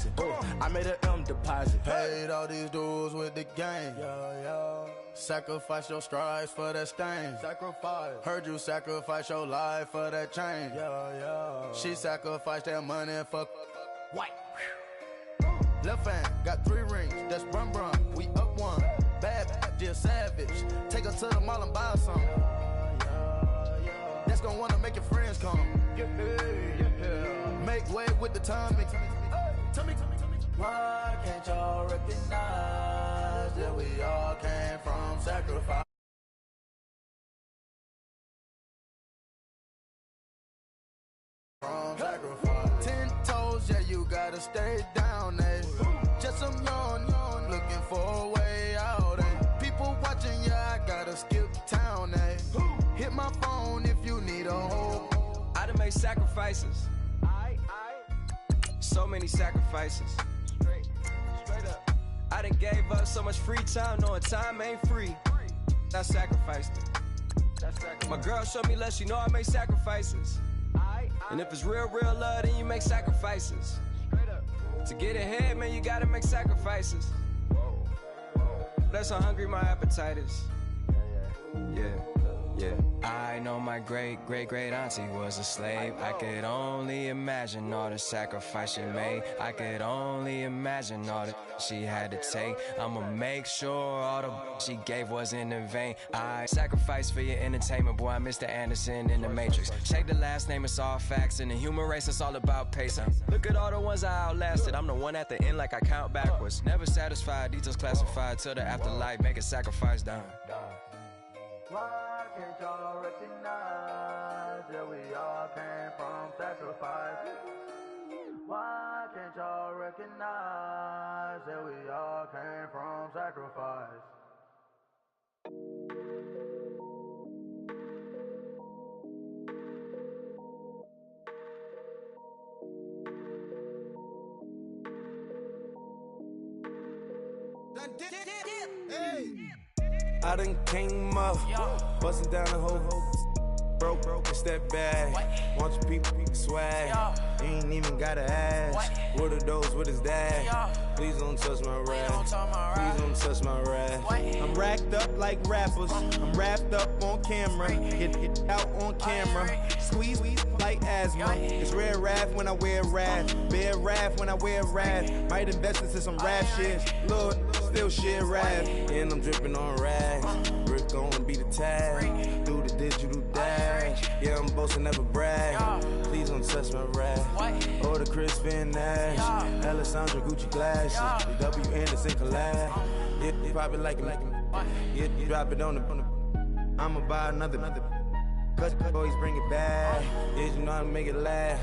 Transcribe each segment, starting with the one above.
deposit. I made an M deposit. Paid all these dudes with the game. Sacrifice your strides for that stain. Sacrifice. Heard you sacrifice your life for that change. She sacrificed that money for White. left hand. Got 3 rings. That's brum brum. We up one. Bad, just savage. Take her to the mall and buy some. That's gonna wanna make your friends come. Make way with the timing. Tell me. Why can't y'all recognize that we all came from sacrifice? From sacrifice. 10 toes, yeah, you gotta stay down, eh? Just some yawn, looking for a way out, eh? People watching, yeah, I gotta skip town, eh? Hit my phone if you need a hold. I done made sacrifices. So many sacrifices. Straight up. I done gave up so much free time, knowing time ain't free. I sacrificed it. My girl showed me love, she know I make sacrifices. And if it's real love, then you make sacrifices. To get ahead, man, you gotta make sacrifices. That's how hungry my appetite is. Yeah. I know my great auntie was a slave. I could only imagine all the sacrifice she made. I could only imagine all that she had to take. I'ma make sure all the she gave wasn't in vain. I sacrificed for your entertainment, boy. I'm Mr. Anderson in the Matrix. Check the last name, it's all facts. In the human race, it's all about pacing. Look at all the ones I outlasted. I'm the one at the end, like I count backwards. Never satisfied, details classified till the afterlife. Make a sacrifice down. Why can't y'all recognize that we all came from sacrifice? Why can't y'all recognize that we all came from sacrifice? I done came up, bustin' down the whole broke and step back. Want your people swag, you ain't even gotta ask. What are those, what is that? Please don't touch my rap, please don't touch my rap. I'm racked up like rappers, I'm wrapped up on camera. Hit out on camera, squeeze like asthma. It's rare wrath when I wear wrath, bare wrath when I wear wrath. Might invest into some rap shit, Lord, still shit rap. And I'm dripping on rags, Rick gonna be the tag, do the digital dash. Yeah, I'm boasting, never brag. Please don't touch my rap. Or the Chris Finn Nash, Alessandra Gucci glasses, the W Anderson collab. Yeah, you probably like it, yeah, you drop it on the. I'ma buy another. Cause boys bring it back. Yeah, you know how to make it last.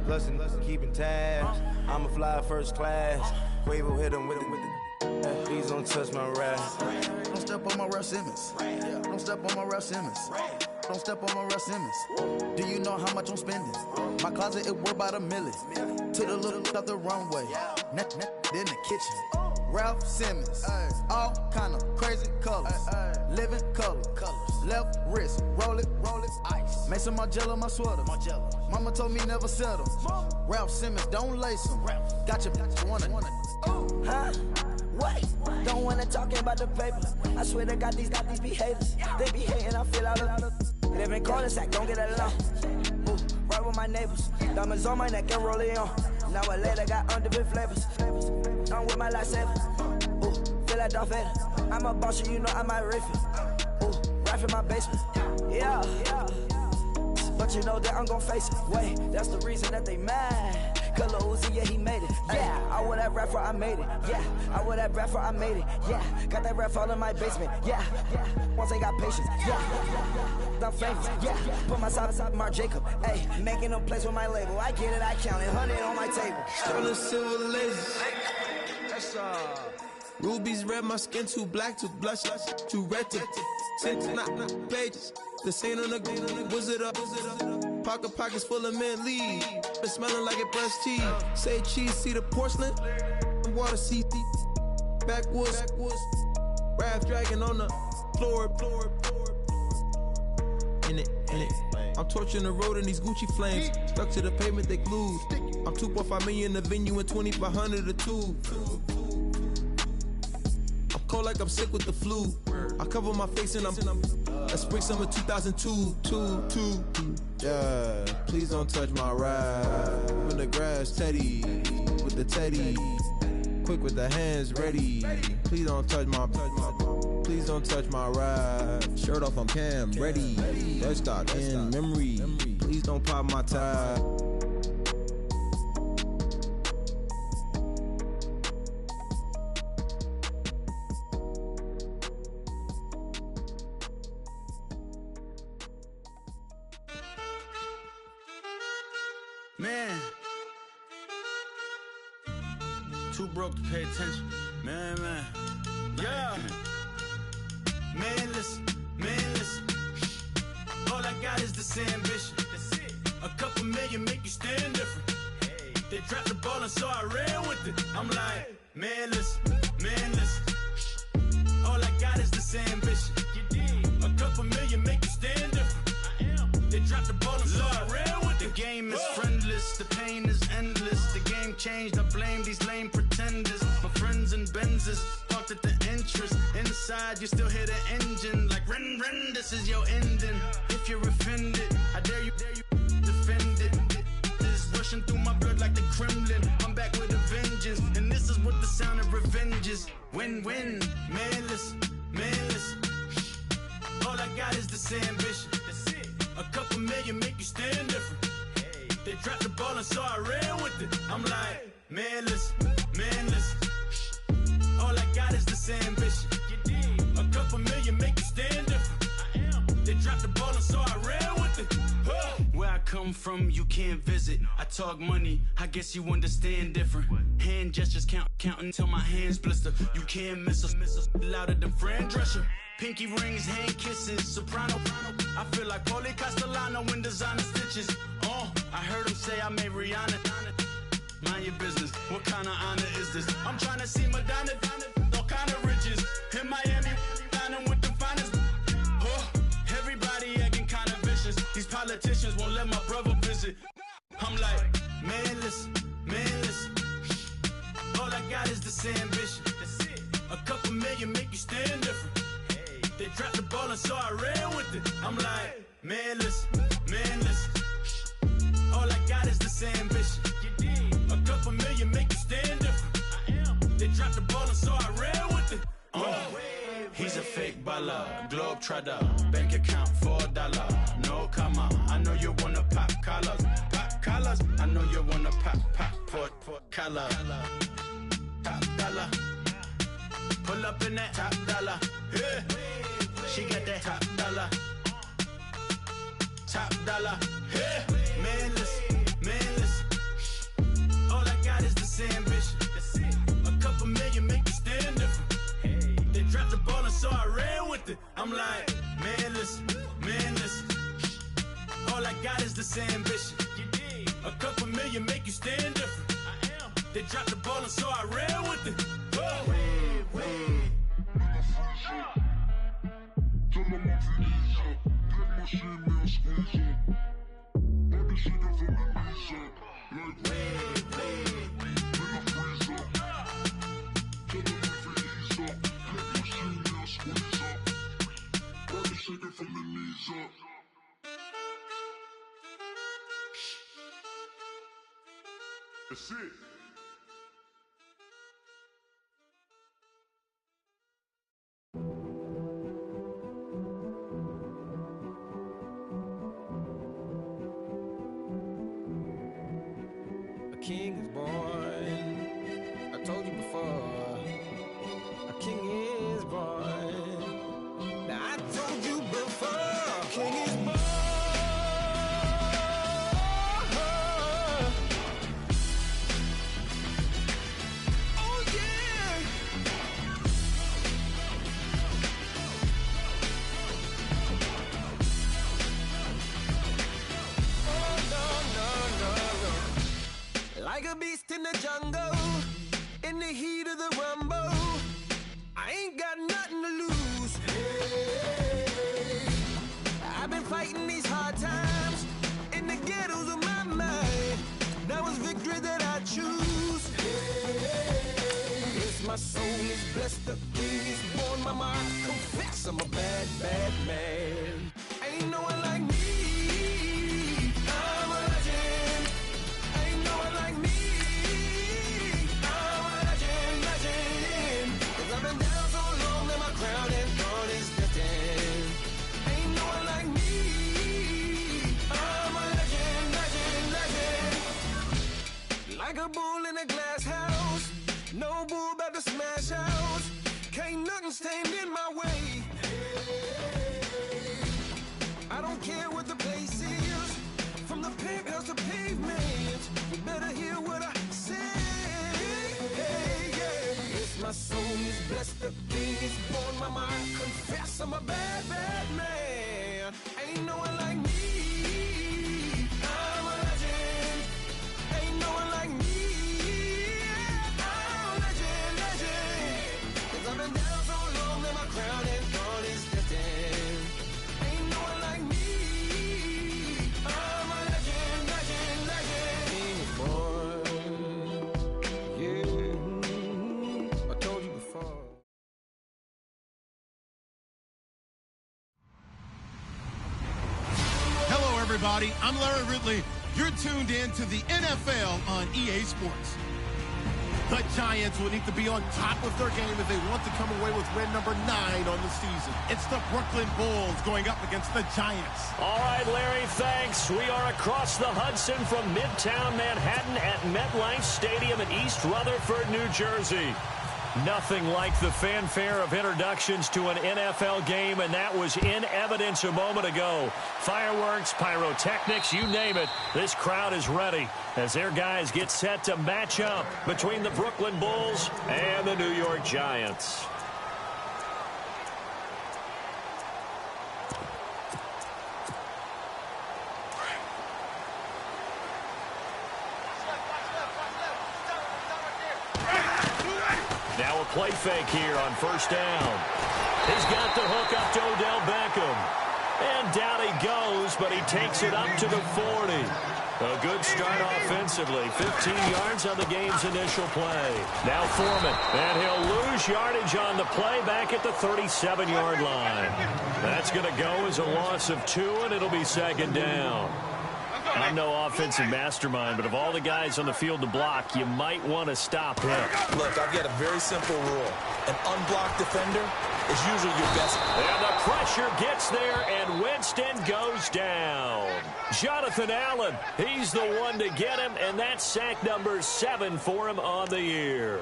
Plus and keeping tabs. I'ma fly first class. Quavo hit him with it. Please don't touch my rap. Don't step on my Ralph Simmons. Don't step on my Ralph Simmons. Don't step on my Ralph Simmons. Do you know how much I'm spending? My closet, it worth about $1 million. To the little out the runway. In the kitchen. Ralph Simmons. All kind of crazy colors. Living colors. Left wrist, roll it, ice. Make some Margiela my sweater. Mama told me never settle. Ralph Simmons, don't lace him. Got your wanna. Huh? What? Don't wanna talk about the paper. I swear to God, these be haters. They be hating, I feel out of. Live in cul-de-sac, don't get along. Ooh, right with my neighbors. Diamonds on my neck and roll it on. Now I later got underbit flavors. I'm with my lifesaver. Ooh, feel like Darth Vader. I'm a boss, you know I might riff it. Ooh, right in my basement. Yeah. But you know that I'm gon' face it. Wait, that's the reason that they mad. Cause Lil Uzi, yeah, he made it. Yeah, I would have rap for I made it. Yeah, I would have rap for I made it. Yeah, got that rap all in my basement. Yeah, once I got patience. Yeah, I'm famous. Yeah, put myself beside Mark Jacob. Hey, making a place with my label. I get it, I count it. 100 on my table. Stolen silver lasers. Rubies red, my skin too black to blush, too red to tint, not pages. The stain on the wizard up. Pockets full of mint leaves. It's smelling like it brushed teeth. Say cheese, see the porcelain. Water, see backwoods. Raft dragging on the floor. In it. I'm torching the road in these Gucci flames. Stuck to the pavement, they glued. I'm 2.5 million a venue and 2,500 a tube. I'm cold like I'm sick with the flu. I cover my face and I'm spring summer 2002. Yeah, please don't touch my ride. In the grass, Teddy, with the Teddy. Quick with the hands ready. Please don't touch my ride. Shirt off, I'm Cam, ready. Desktop in memory. Please don't pop my tie. Man, too broke to pay attention. Man. Yeah. Man, listen. All I got is this ambition. A couple million make you stand different. They dropped the ball and so I ran with it. I'm like, man, listen. All I got is this ambition. A couple million make you stand different. They dropped the ball and so I ran with it. The game is friendless, the pain is endless. The game changed, I blame these lame pretenders. My friends and Benzes parked at the entrance. Inside, you still hear the engine. Like, ren, this is your ending. If you're offended, I dare you defend it. This is rushing through my blood like the Kremlin. I'm back with a vengeance, and this is what the sound of revenge is. Win-win, man, listen. All I got is this ambition. A couple million make you stand different. They dropped the ball and so I ran with it. I'm like, man, listen. All I got is this ambition. A couple million make you stand different. They dropped the ball and so I ran with it. Where I come from, you can't visit. I talk money, I guess you understand different. Hand gestures counting till my hands blister. You can't miss us louder than Fran Drescher. Pinky rings, hand kisses, soprano. I feel like Paulie Castellano in designer stitches. I heard him say I made Rihanna. Mind your business, what kind of honor is this? I'm trying to see Madonna, all kind of riches. In Miami, dining with the finest. Everybody acting kind of vicious. These politicians won't let my brother visit. I'm like, man, listen. All I got is this ambition. A couple million make you stand different. They dropped the ball and so I ran with it. I'm like, man, listen. All I got is this ambition. A couple million make you stand different. They dropped the ball and so I ran with it. He's a fake baller, globe trotter, bank account $4, no comma. I know you wanna pop collars. I know you wanna pop collar. Top dollar, pull up in that top dollar. Yeah. She got that top dollar. Yeah. Man, listen. All I got is this ambition. A couple million make you stand different. They dropped the ball and so I ran with it. I'm like, man, listen. All I got is this ambition. A couple million make you stand different. They dropped the ball and so I ran with it. That's it. A king is born. I told you before. A king is born. Now I told you before. A king is born. Oh yeah. Oh no. Like a beast in the jungle, in the heat of the rumble, I ain't got nothing to lose. Hey, I've been fighting these hard times in the ghettos of my mind. Now it's victory that my soul is blessed, the king is born. Mama, I confess I'm a bad, bad man. Ain't no one like me. I'm a legend. Ain't no one like me. I'm a legend, legend. 'Cause I've been down so long that my crown and throne is destined. Ain't no one like me. I'm a legend, legend, legend. Like a bull in a glass house. No bull about to smash out. Can't nothing stand in my way. I don't care what the place is. From the penthouse to pavement. You better hear what I say. Hey, yeah. Yes, my soul is blessed. The king is born. Mama, I confess I'm a bad, bad man. Ain't no one like me. I'm a legend. Ain't no one like me. I've been down so long that my crown and throne is destined. Ain't no one like me. I'm a legend, legend, legend. Yeah, I told you before. Hello, everybody. I'm Larry Ridley. You're tuned in to the NFL on EA Sports. The Giants will need to be on top of their game if they want to come away with win number 9 on the season. It's the Brooklyn Bulls going up against the Giants. All right, Larry, thanks. We are across the Hudson from Midtown Manhattan at MetLife Stadium in East Rutherford, New Jersey. Nothing like the fanfare of introductions to an NFL game, and that was in evidence a moment ago. Fireworks, pyrotechnics, you name it. This crowd is ready as their guys get set to match up between the Brooklyn Bulls and the New York Giants. Now a play fake here on first down. He's got the hook up to Odell Beckham. And down he goes, but he takes it up to the 40. A good start offensively. 15 yards on the game's initial play. Now Foreman, and he'll lose yardage on the play back at the 37-yard line. That's going to go as a loss of 2, and it'll be second down. I'm no offensive mastermind, but of all the guys on the field to block, you might want to stop him. Look, I've got a very simple rule. An unblocked defender is usually your best. And the pressure gets there, and Winston goes down. Jonathan Allen, he's the one to get him, and that's sack number 7 for him on the year.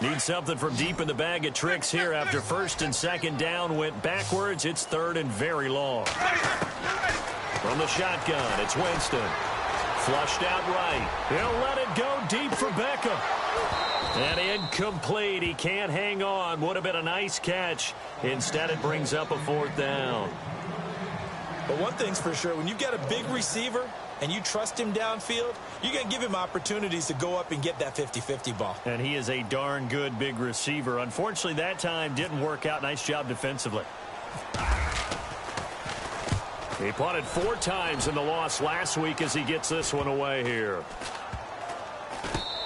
Need something from deep in the bag of tricks here after first and second down went backwards. It's third and very long. From the shotgun, it's Winston. Flushed out right. He'll let it go deep for Beckham. And incomplete. He can't hang on. Would have been a nice catch. Instead, it brings up a 4th down. But one thing's for sure, when you've got a big receiver and you trust him downfield, you're going to give him opportunities to go up and get that 50-50 ball. And he is a darn good big receiver. Unfortunately, that time didn't work out. Nice job defensively. He punted 4 times in the loss last week as he gets this one away here.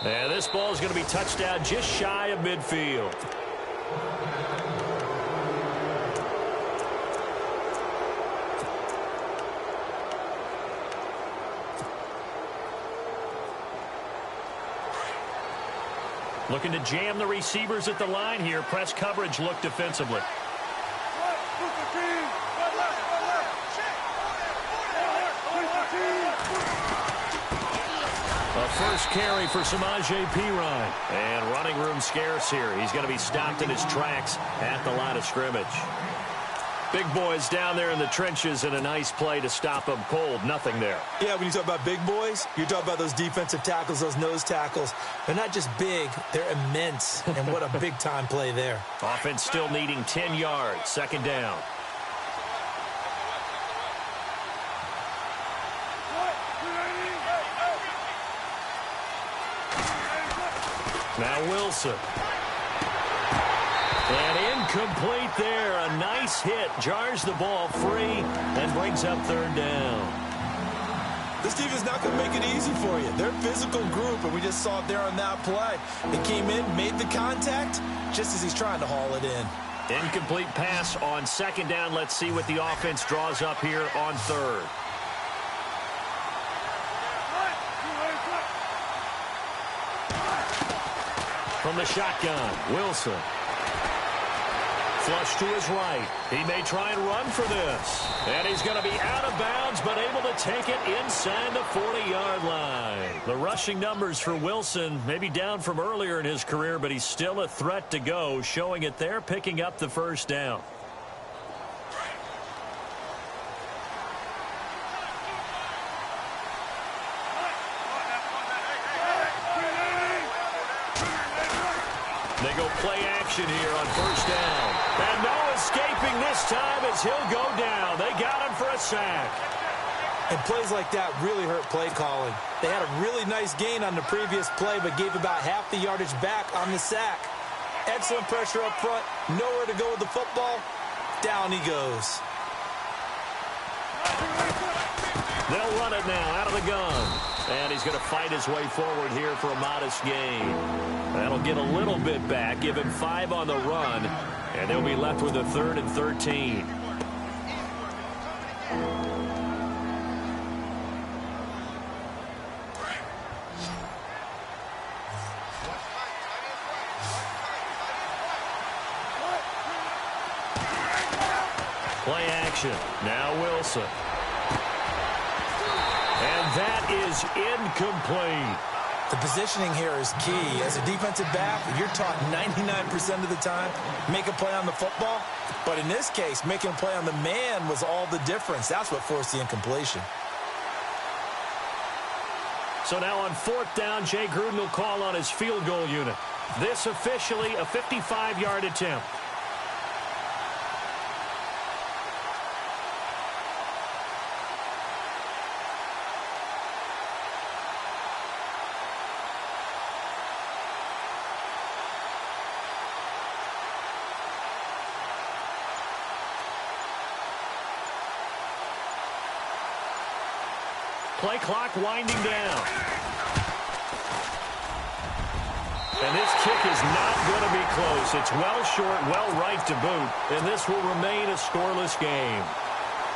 And this ball is going to be touched down just shy of midfield. Looking to jam the receivers at the line here. Press coverage look defensively. A first carry for Samaje Perine. And running room scarce here. He's going to be stopped in his tracks at the line of scrimmage. Big boys down there in the trenches, and a nice play to stop them cold. Nothing there. Yeah, when you talk about big boys, you're talking about those defensive tackles, those nose tackles. They're not just big, they're immense. And what a big-time play there. Offense still needing 10 yards. Second down. Now Wilson. And Incomplete there. A nice hit. Jars the ball free and brings up third down. This defense is not going to make it easy for you. They're a physical group, and we just saw it there on that play. It came in, made the contact, just as he's trying to haul it in. Incomplete pass on second down. Let's see what the offense draws up here on third. From the shotgun, Wilson. Flush to his right. He may try and run for this. And he's going to be out of bounds, but able to take it inside the 40-yard line. The rushing numbers for Wilson may be down from earlier in his career, but he's still a threat to go, showing it there, picking up the first down. They go play action here on first down. And no escaping this time as he'll go down. They got him for a sack. And plays like that really hurt play calling. They had a really nice gain on the previous play, but gave about half the yardage back on the sack. Excellent pressure up front. Nowhere to go with the football. Down he goes. They'll run it now out of the gun. And he's going to fight his way forward here for a modest gain. That'll get a little bit back, give him 5 on the run, and they'll be left with a 3rd and 13. Play action. Now Wilson. And that is incomplete. The positioning here is key. As a defensive back, you're taught 99% of the time, make a play on the football. But in this case, making a play on the man was all the difference. That's what forced the incompletion. So now on 4th down, Jay Gruden will call on his field goal unit. This officially a 55-yard attempt. Play clock winding down. And this kick is not going to be close. It's well short, well right to boot. And this will remain a scoreless game.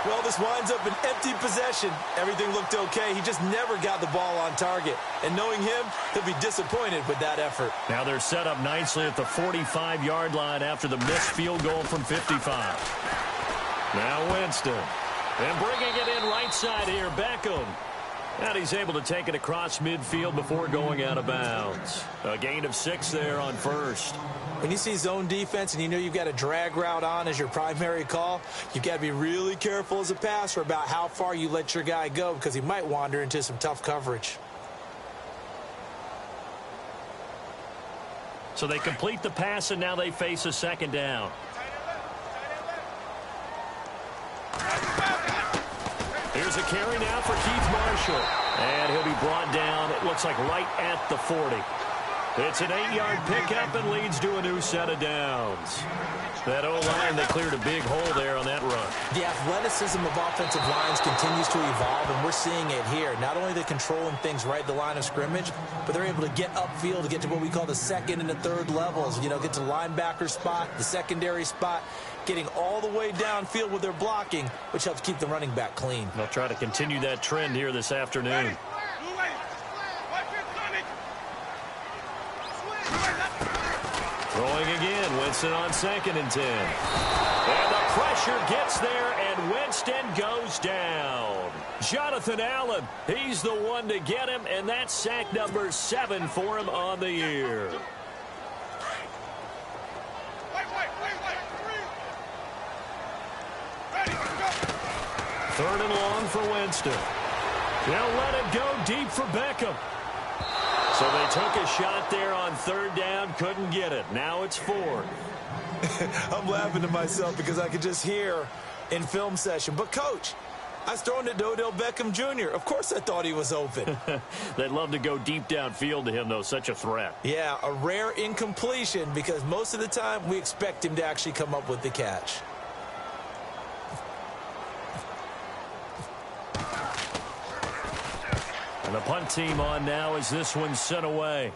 Well, this winds up an empty possession. Everything looked okay. He just never got the ball on target. And knowing him, he'll be disappointed with that effort. Now they're set up nicely at the 45-yard line after the missed field goal from 55. Now Winston. And bringing it in right side here, Beckham. And he's able to take it across midfield before going out of bounds. A gain of 6 there on first. When you see zone defense and you know you've got a drag route on as your primary call, you've got to be really careful as a passer about how far you let your guy go because he might wander into some tough coverage. So they complete the pass, and now they face a 2nd down. Here's a carry now for Keith Marshall. And he'll be brought down, it looks like right at the 40. It's an 8-yard pickup and leads to a new set of downs. That O-line, they cleared a big hole there on that run. The athleticism of offensive lines continues to evolve, and we're seeing it here. Not only are they controlling things right at the line of scrimmage, but they're able to get upfield to get to what we call the 2nd and the 3rd levels. You know, get to the linebacker spot, the secondary spot, getting all the way downfield with their blocking, which helps keep the running back clean. They'll try to continue that trend here this afternoon. Throwing again, Winston on 2nd and 10. And the pressure gets there, and Winston goes down. Jonathan Allen, he's the one to get him, and that's sack number 7 for him on the year. Third and long for Winston. They'll let it go deep for Beckham. So they took a shot there on 3rd down, couldn't get it. Now it's 4th. I'm laughing to myself because I could just hear in film session, but coach, I was throwing it to Odell Beckham Jr. Of course I thought he was open. They'd love to go deep downfield to him, though. Such a threat. Yeah, a rare incompletion because most of the time we expect him to actually come up with the catch. And the punt team on now as this one's sent away.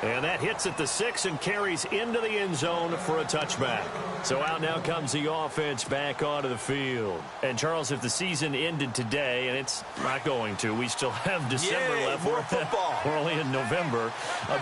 And that hits at the 6 and carries into the end zone for a touchback. So out now comes the offense back onto the field. And, Charles, if the season ended today, and it's not going to, we still have December left. More football. We're only in November.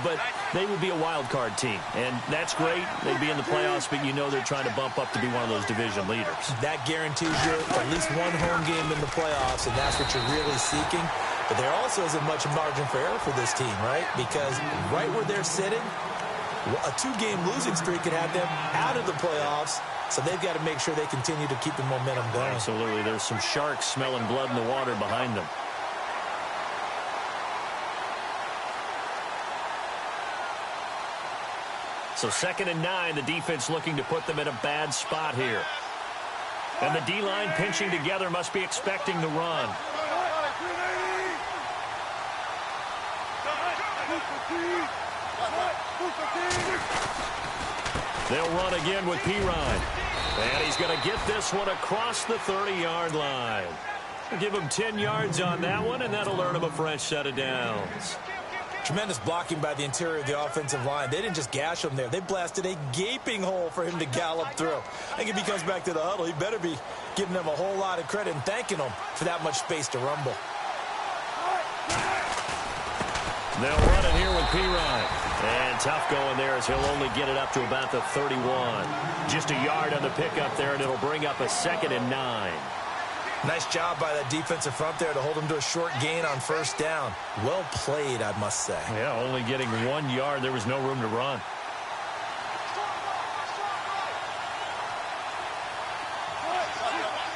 But they would be a wild card team. And that's great. They'd be in the playoffs, but you know they're trying to bump up to be one of those division leaders. That guarantees you at least one home game in the playoffs, and that's what you're really seeking. But there also isn't much margin for error for this team, right? Because right where they're sitting, a 2-game losing streak could have them out of the playoffs. So they've got to make sure they continue to keep the momentum going. Absolutely. There's some sharks smelling blood in the water behind them. So 2nd and 9, the defense looking to put them in a bad spot here. And the D-line pinching together must be expecting the run. They'll run again with Pirine. And he's going to get this one across the 30-yard line. Give him 10 yards on that one, and that'll earn him a fresh set of downs. Tremendous blocking by the interior of the offensive line. They didn't just gash him there. They blasted a gaping hole for him to gallop through. I think if he comes back to the huddle, he better be giving them a whole lot of credit and thanking them for that much space to rumble. They'll run it here with Pirine. And tough going there as he'll only get it up to about the 31. Just a yard on the pickup there, and it'll bring up a 2nd and 9. Nice job by that defensive front there to hold him to a short gain on 1st down. Well played, I must say. Yeah, only getting 1 yard. There was no room to run.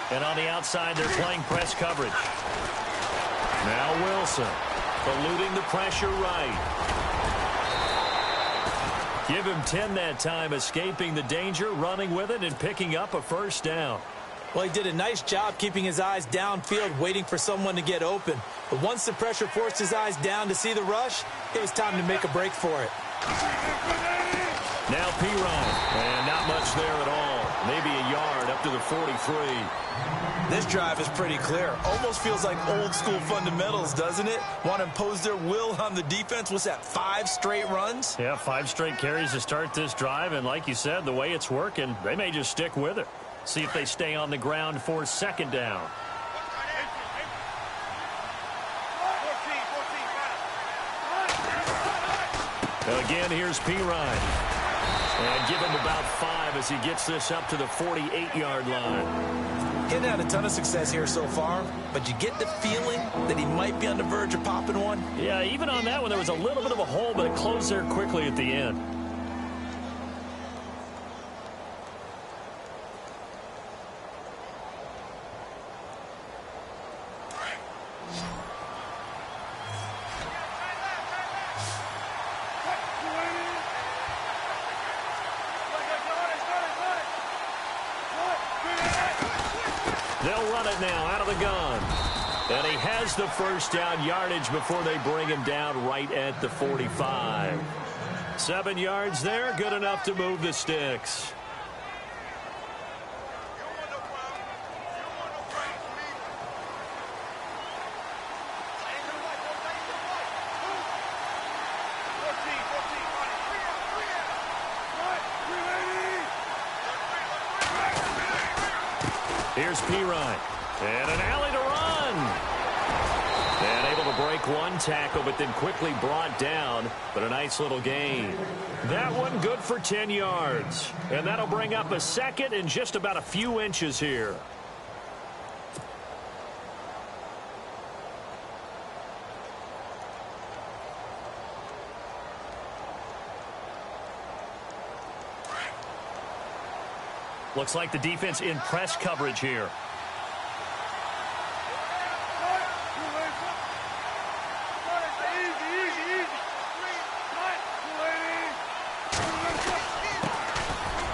And on the outside, they're playing press coverage. Now Wilson, eluding the pressure right. Give him 10 that time, escaping the danger, running with it, and picking up a 1st down. Well, he did a nice job keeping his eyes downfield, waiting for someone to get open. But once the pressure forced his eyes down to see the rush, it was time to make a break for it. Now Pirine, and not much there at all. Maybe a yard up to the 43. This drive is pretty clear. Almost feels like old school fundamentals, doesn't it? Want to impose their will on the defense. What's that, 5 straight runs? Yeah, 5 straight carries to start this drive. And like you said, the way it's working, they may just stick with it. See if they stay on the ground for 2nd down. Again, here's Pirine. And give him about 5 as he gets this up to the 48-yard line. He's had a ton of success here so far, but you get the feeling that he might be on the verge of popping one. Yeah, even on that one, there was a little bit of a hole, but it closed there quickly at the end. They'll run it now out of the gun. And he has the 1st down yardage before they bring him down right at the 45. 7 yards there, good enough to move the sticks. Here's Pirine. And an alley to run. And able to break 1 tackle, but then quickly brought down. But a nice little gain. That one good for 10 yards. And that'll bring up a 2nd and just about a few inches here. Looks like the defense in press coverage here.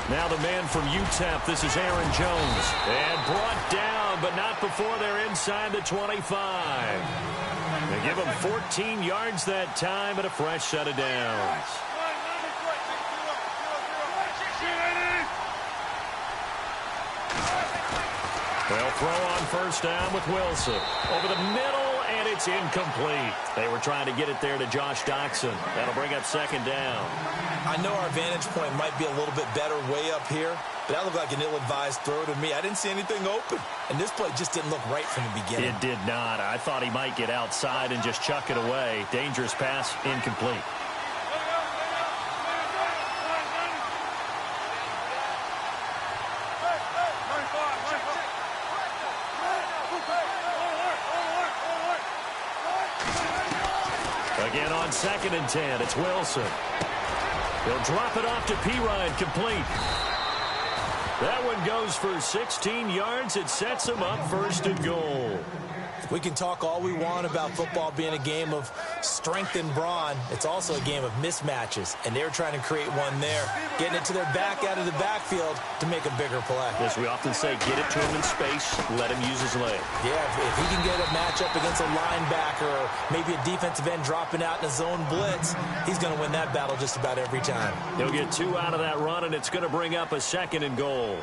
Now Now the man from UTEP, this is Aaron Jones. And brought down, but not before they're inside the 25. They give him 14 yards that time and a fresh set of downs. They'll throw on first down with Wilson. Over the middle, and it's incomplete. They were trying to get it there to Josh Doxson. That'll bring up second down. I know our vantage point might be a little bit better way up here, but that looked like an ill-advised throw to me. I didn't see anything open, and this play just didn't look right from the beginning. It did not. I thought he might get outside and just chuck it away. Dangerous pass, incomplete. Again on 2nd and 10, it's Wilson. He'll drop it off to Pirine, complete. That one goes for 16 yards. It sets him up 1st and goal. We can talk all we want about football being a game of strength and brawn. It's also a game of mismatches, and they're trying to create one there, getting it to their back out of the backfield to make a bigger play. As we often say, get it to him in space, let him use his leg. Yeah, if he can get a matchup against a linebacker or maybe a defensive end dropping out in a zone blitz, he's going to win that battle just about every time. He'll get 2 out of that run, and it's going to bring up a 2nd and goal.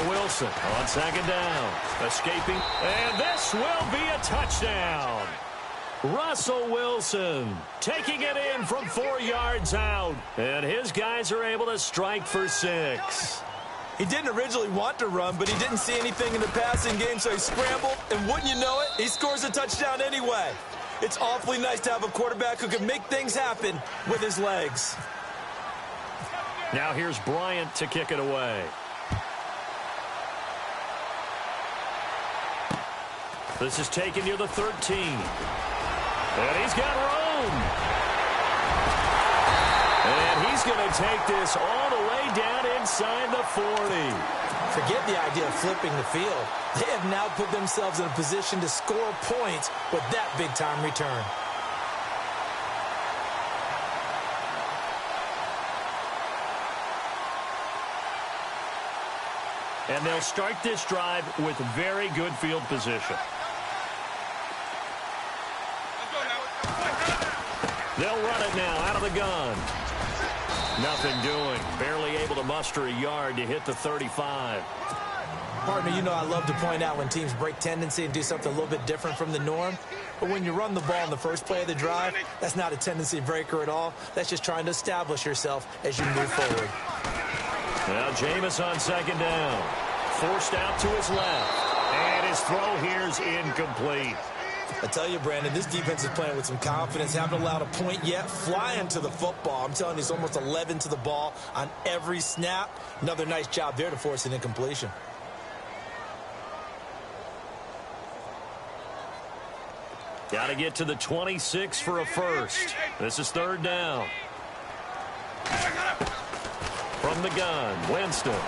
Wilson on 2nd down. Escaping. And this will be a touchdown. Russell Wilson taking it in from 4 yards out. And his guys are able to strike for 6. He didn't originally want to run, but he didn't see anything in the passing game, so he scrambled. And wouldn't you know it, he scores a touchdown anyway. It's awfully nice to have a quarterback who can make things happen with his legs. Now here's Bryant to kick it away. This is taken near the 13. And he's got room. And he's going to take this all the way down inside the 40. Forget the idea of flipping the field. They have now put themselves in a position to score points with that big-time return. And they'll start this drive with very good field position. They'll run it now out of the gun. Nothing doing. Barely able to muster a yard to hit the 35. Partner, you know I love to point out when teams break tendency and do something a little bit different from the norm. But when you run the ball in the first play of the drive, that's not a tendency breaker at all. That's just trying to establish yourself as you move forward. Now Jameis on 2nd down. Forced out to his left. And his throw here's incomplete. I tell you, Brandon, this defense is playing with some confidence. Haven't allowed a point yet. Flying to the football. I'm telling you, it's almost 11 to the ball on every snap. Another nice job there to force an incompletion. Got to get to the 26 for a first. This is 3rd down. From the gun, Winston.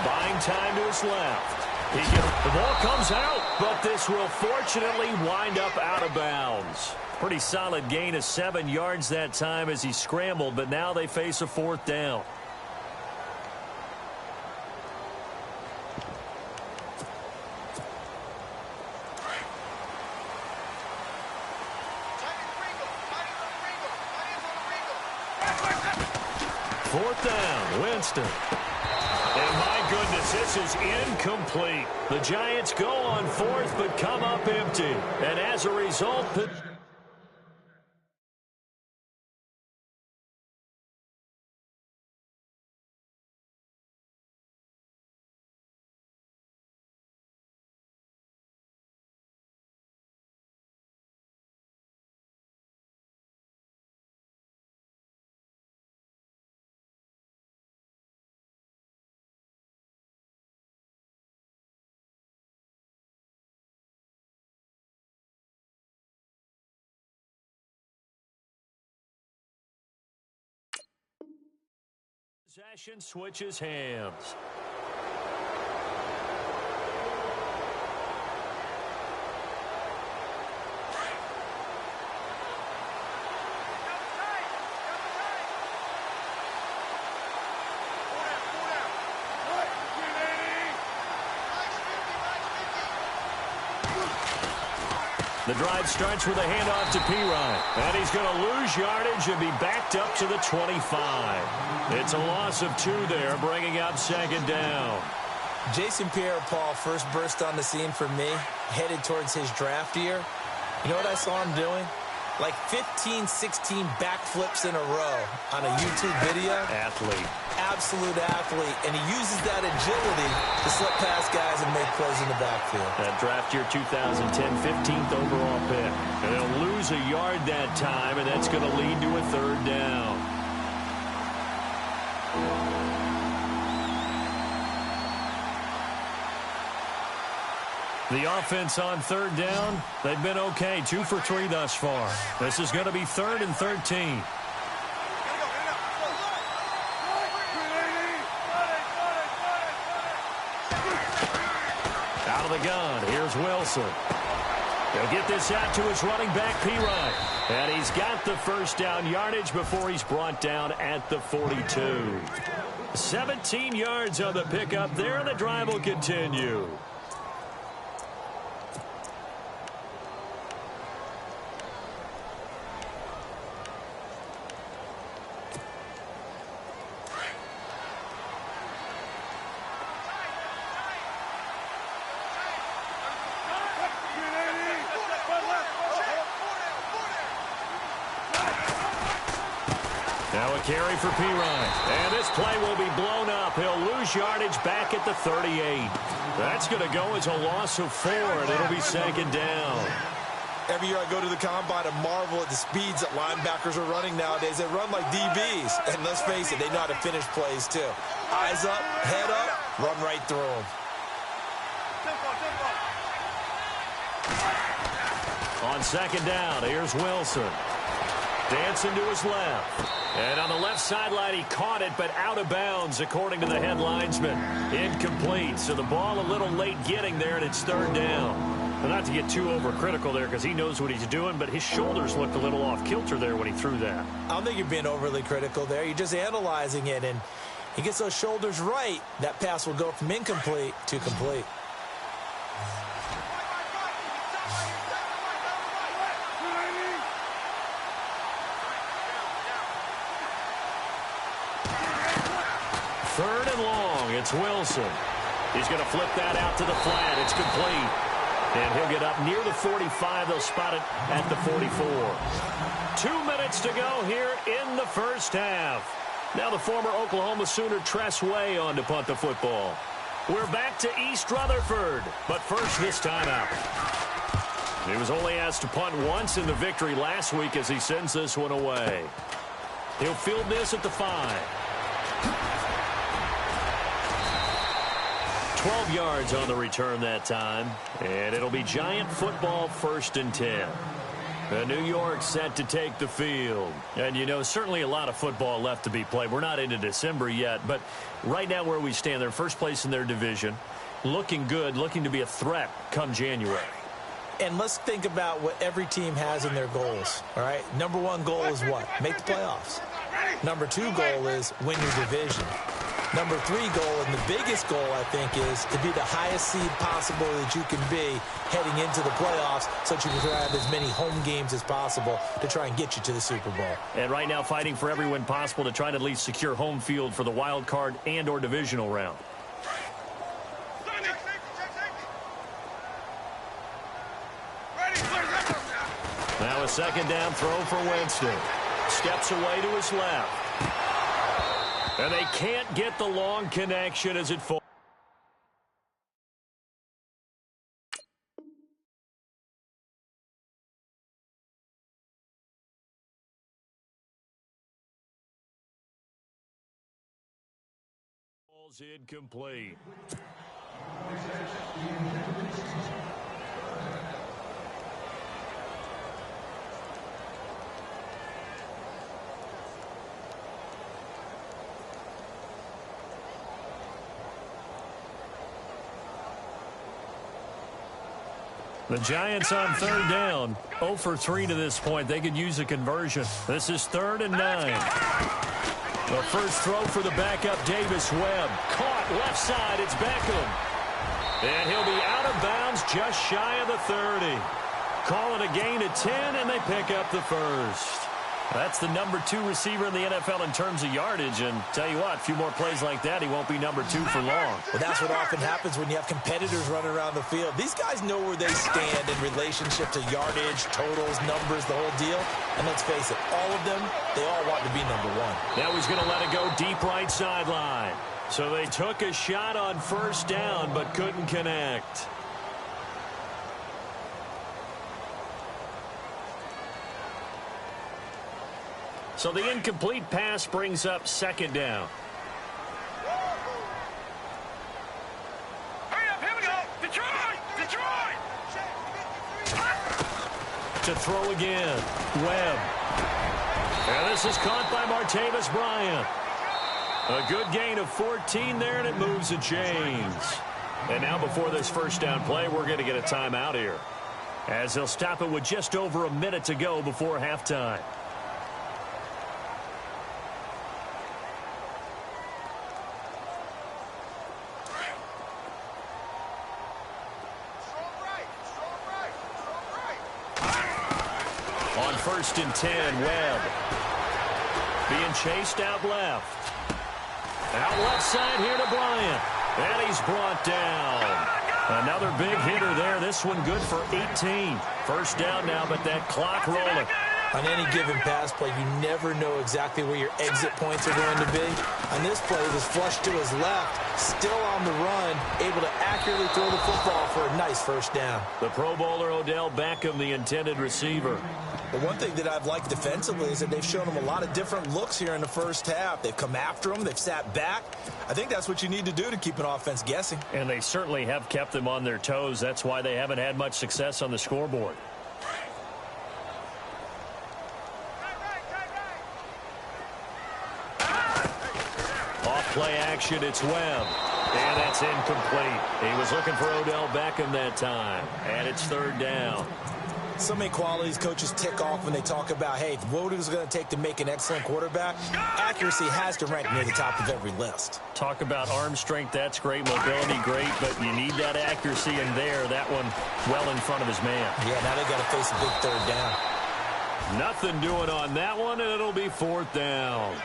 Buying time to his left. The ball comes out, but this will fortunately wind up out of bounds. Pretty solid gain of 7 yards that time as he scrambled, but now they face a 4th down. Fourth down, Winston. And my goodness, this is incomplete. The Giants go on 4th, but come up empty. And as a result, Possession switches hands. The drive starts with a handoff to Pirine. And he's going to lose yardage and be backed up to the 25. It's a loss of 2 there, bringing up second down. Jason Pierre-Paul first burst on the scene for me, headed towards his draft year. You know what I saw him doing? Like 15, 16 backflips in a row on a YouTube video. Athlete. Absolute athlete. And he uses that agility to slip past guys and make plays in the backfield. That draft year 2010, 15th overall pick. And they'll lose a yard that time, and that's going to lead to a third down. The offense on third down, they've been okay. 2 for 3 thus far. This is going to be 3rd and 13. Out of the gun, here's Wilson. He'll get this out to his running back, Pirine. And he's got the first down yardage before he's brought down at the 42. 17 yards on the pickup there, and the drive will continue. Now a carry for Pirine. And this play will be blown up. He'll lose yardage back at the 38. That's going to go as a loss of 4, and it'll be second down. Every year I go to the combine and marvel at the speeds that linebackers are running nowadays. They run like DBs. And let's face it, they know how to finish plays too. Eyes up, head up, run right through them. On second down, here's Wilson. Dancing to his left. And on the left sideline, he caught it, but out of bounds, according to the head linesman. Incomplete. So the ball a little late getting there, and it's third down. Well, not to get too overcritical there because he knows what he's doing, but his shoulders looked a little off kilter there when he threw that. I don't think you're being overly critical there. You're just analyzing it, and he gets those shoulders right. That pass will go from incomplete to complete. Third and long, it's Wilson. He's going to flip that out to the flat. It's complete. And he'll get up near the 45. They'll spot it at the 44. 2 minutes to go here in the first half. Now the former Oklahoma Sooner Tress Way on to punt the football. We're back to East Rutherford, but first this time out. He was only asked to punt once in the victory last week as he sends this one away. He'll field this at the 5. 12 yards on the return that time, and it'll be Giant football 1st and 10. New York set to take the field. And, you know, certainly a lot of football left to be played. We're not into December yet, but right now where we stand, they're first place in their division, looking good, looking to be a threat come January. And let's think about what every team has in their goals, all right? Number 1 goal is what? Make the playoffs. Number 2 goal is win your division. Number 3 goal, and the biggest goal, I think, is to be the highest seed possible that you can be heading into the playoffs so that you can have as many home games as possible to try and get you to the Super Bowl. And right now fighting for every win possible to try and at least secure home field for the wild card and or divisional round. Now a second down throw for Winston. Steps away to his left. And they can't get the long connection as it falls. Ball's incomplete. The Giants on third down, 0 for 3 to this point. They could use a conversion. This is 3rd and 9. The first throw for the backup, Davis Webb. Caught left side, it's Beckham. And he'll be out of bounds just shy of the 30. Call it a gain of 10, and they pick up the first. That's the number 2 receiver in the NFL in terms of yardage. And tell you what, a few more plays like that, he won't be number 2 for long. Well, that's what often happens when you have competitors running around the field. These guys know where they stand in relationship to yardage, totals, numbers, the whole deal. And let's face it, all of them, they all want to be number 1. Now he's going to let it go deep right sideline. So they took a shot on first down, but couldn't connect. So the incomplete pass brings up 2nd down. Hurry up, here we go. Detroit! Detroit! To throw again. Webb. And this is caught by Martavis Bryant. A good gain of 14 there, and it moves the chains. And now before this first down play, we're going to get a timeout here, as they'll stop it with just over a minute to go before halftime. On 1st and 10, Webb. Being chased out left. Out left side here to Bryant. And he's brought down. Another big hitter there. This one good for 18. First down now, but that clock rolling. On any given pass play, you never know exactly where your exit points are going to be. On this play, it was flushed to his left, still on the run, able to accurately throw the football for a nice first down. The Pro Bowler Odell Beckham, the intended receiver. But one thing that I've liked defensively is that they've shown him a lot of different looks here in the first half. They've come after him. They've sat back. I think that's what you need to do to keep an offense guessing. And they certainly have kept them on their toes. That's why they haven't had much success on the scoreboard. Off play action, it's Webb. And that's incomplete. He was looking for Odell Beckham that time. And it's 3rd down. So many qualities coaches tick off when they talk about, hey, what is it going to take to make an excellent quarterback? Accuracy has to rank near the top of every list. Talk about arm strength, that's great. Mobility, great. But you need that accuracy in there. That one well in front of his man. Yeah, now they got to face a big 3rd down. Nothing doing on that one, and it'll be 4th down.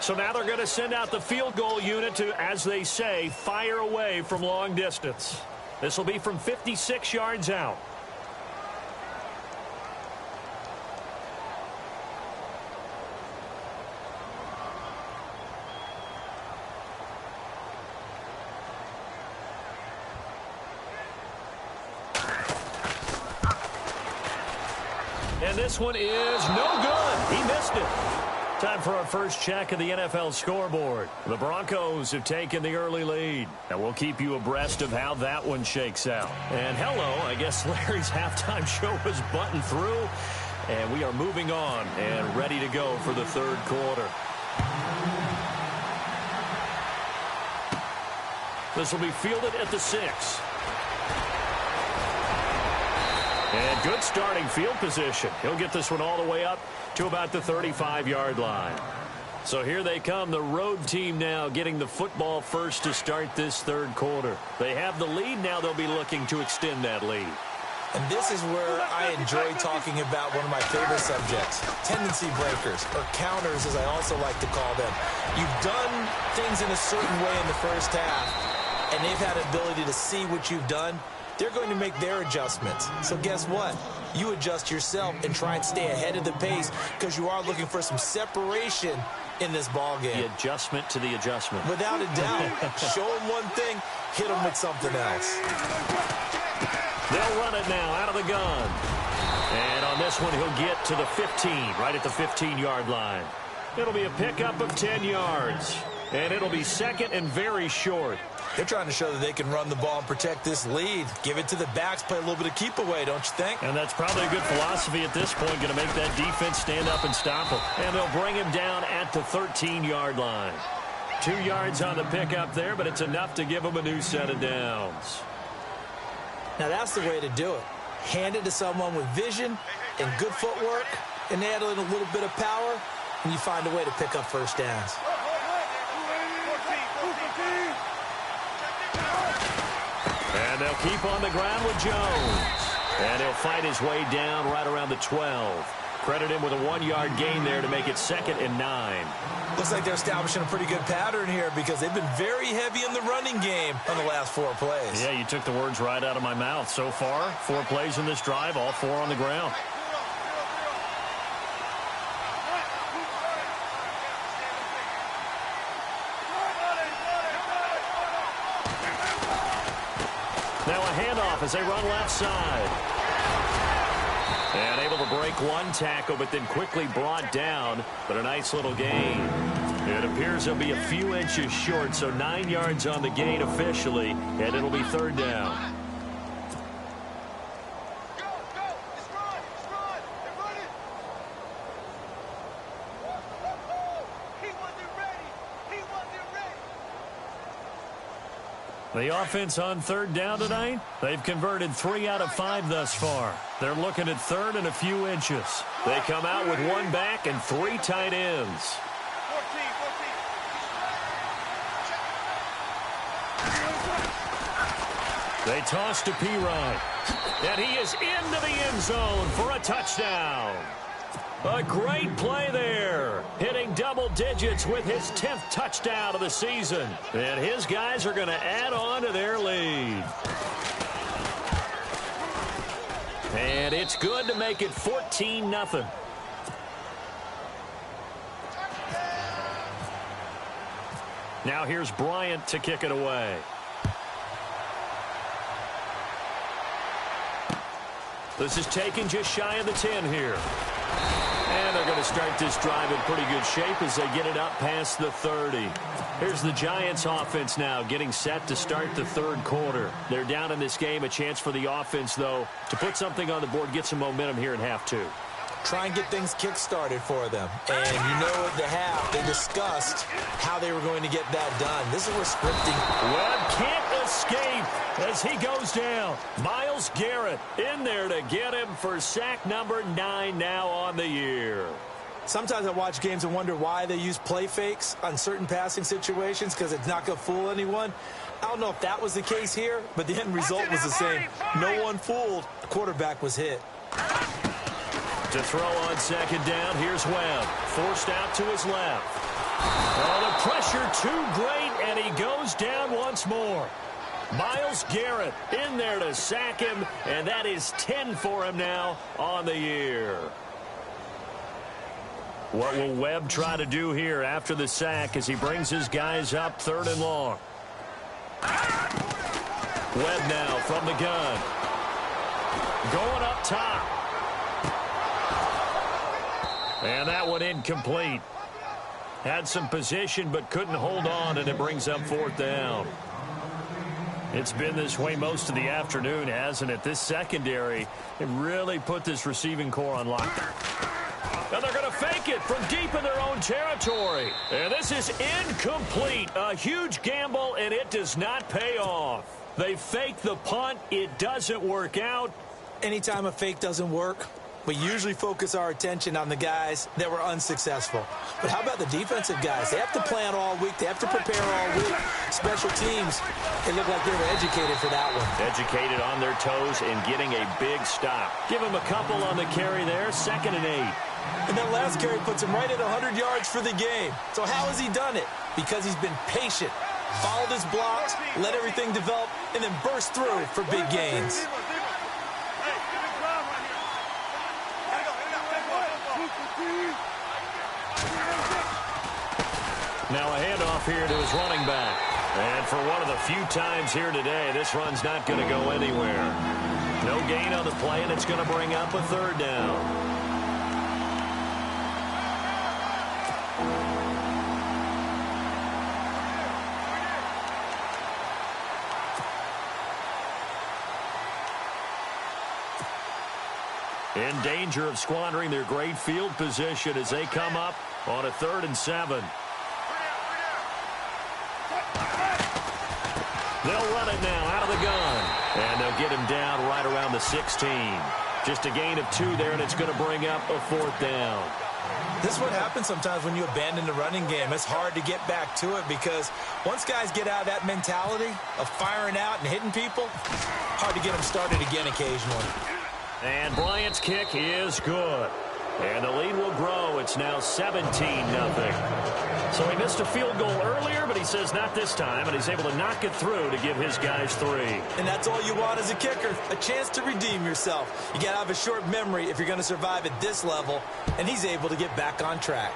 So now they're going to send out the field goal unit to, as they say, fire away from long distance. This will be from 56 yards out. And this one is no good. He missed it. Time for our first check of the NFL scoreboard. The Broncos have taken the early lead. And we'll keep you abreast of how that one shakes out. And hello, I guess Larry's halftime show was buttoned through. And we are moving on and ready to go for the 3rd quarter. This will be fielded at the 6. And good starting field position. He'll get this one all the way up to about the 35-yard line. So here they come, the road team now getting the football first to start this 3rd quarter. They have the lead. Now they'll be looking to extend that lead. And this is where I enjoy talking about one of my favorite subjects, tendency breakers, or counters as I also like to call them. You've done things in a certain way in the first half, and they've had an ability to see what you've done. They're going to make their adjustments. So guess what? You adjust yourself and try and stay ahead of the pace because you are looking for some separation in this ball game. The adjustment to the adjustment. Without a doubt. Show them one thing, hit them with something else. They'll run it now out of the gun. And on this one, he'll get to the 15, right at the 15-yard line. It'll be a pickup of 10 yards. And it'll be 2nd and very short. They're trying to show that they can run the ball and protect this lead. Give it to the backs, play a little bit of keep away, don't you think? And that's probably a good philosophy at this point, going to make that defense stand up and stop him. And they'll bring him down at the 13-yard line. 2 yards on the pickup there, but it's enough to give him a new set of downs. Now, that's the way to do it. Hand it to someone with vision and good footwork, and add in a little bit of power, and you find a way to pick up first downs. And they'll keep on the ground with Jones. And he'll fight his way down right around the 12. Credit him with a 1-yard gain there to make it 2nd and 9. Looks like they're establishing a pretty good pattern here because they've been very heavy in the running game on the last 4 plays. Yeah, you took the words right out of my mouth. So far, 4 plays in this drive, all 4 on the ground. Now a handoff as they run left side. And able to break 1 tackle, but then quickly brought down. But a nice little gain. It appears they'll be a few inches short, so 9 yards on the gain officially, and it'll be 3rd down. The offense on 3rd down tonight, they've converted 3 out of 5 thus far. They're looking at 3rd and a few inches. They come out with 1 back and 3 tight ends. They toss to P-Rod. And he is into the end zone for a touchdown. A great play there. Hitting double digits with his 10th touchdown of the season. And his guys are going to add on to their lead. And it's good to make it 14-0. Now here's Bryant to kick it away. This is taken just shy of the 10 here. And they're going to start this drive in pretty good shape as they get it up past the 30. Here's the Giants offense now getting set to start the 3rd quarter. They're down in this game. A chance for the offense, though, to put something on the board, get some momentum here in half 2. Try and get things kick-started for them. And you know at the half, they discussed how they were going to get that done. This is where scripting. Webb can't escape as he goes down. Myles Garrett in there to get him for sack number 9 now on the year. Sometimes I watch games and wonder why they use play fakes on certain passing situations because it's not going to fool anyone. I don't know if that was the case here, but the end result was the same. No one fooled. The quarterback was hit. To throw on 2nd down, here's Webb. Forced out to his left. Oh, the pressure too great, and he goes down once more. Myles Garrett in there to sack him, and that is 10 for him now on the year. What will Webb try to do here after the sack as he brings his guys up 3rd and long? Webb now from the gun. Going up top. And that one incomplete. Had some position but couldn't hold on, and it brings up 4th down. It's been this way most of the afternoon, hasn't it? This secondary, it really put this receiving core on lockdown. And they're going to fake it from deep in their own territory. And this is incomplete. A huge gamble, and it does not pay off. They fake the punt. It doesn't work out. Anytime a fake doesn't work, we usually focus our attention on the guys that were unsuccessful. But how about the defensive guys? They have to plan all week. They have to prepare all week. Special teams, they look like they were educated for that one. Educated on their toes and getting a big stop. Give him a couple on the carry there, 2nd and 8. And that last carry puts him right at 100 yards for the game. So how has he done it? Because he's been patient, followed his blocks, let everything develop, and then burst through for big gains. Now a handoff here to his running back. And for one of the few times here today, this run's not going to go anywhere. No gain on the play, and it's going to bring up a 3rd down. In danger of squandering their great field position as they come up on a 3rd and 7. They'll run it now out of the gun. And they'll get him down right around the 16. Just a gain of 2 there, and it's going to bring up a 4th down. This is what happens sometimes when you abandon the running game. It's hard to get back to it because once guys get out of that mentality of firing out and hitting people, hard to get them started again occasionally. And Bryant's kick is good. And the lead will grow. It's now 17-0. So he missed a field goal earlier, but he says not this time, and he's able to knock it through to give his guys 3. And that's all you want as a kicker, a chance to redeem yourself. You got to have a short memory if you're going to survive at this level, and he's able to get back on track.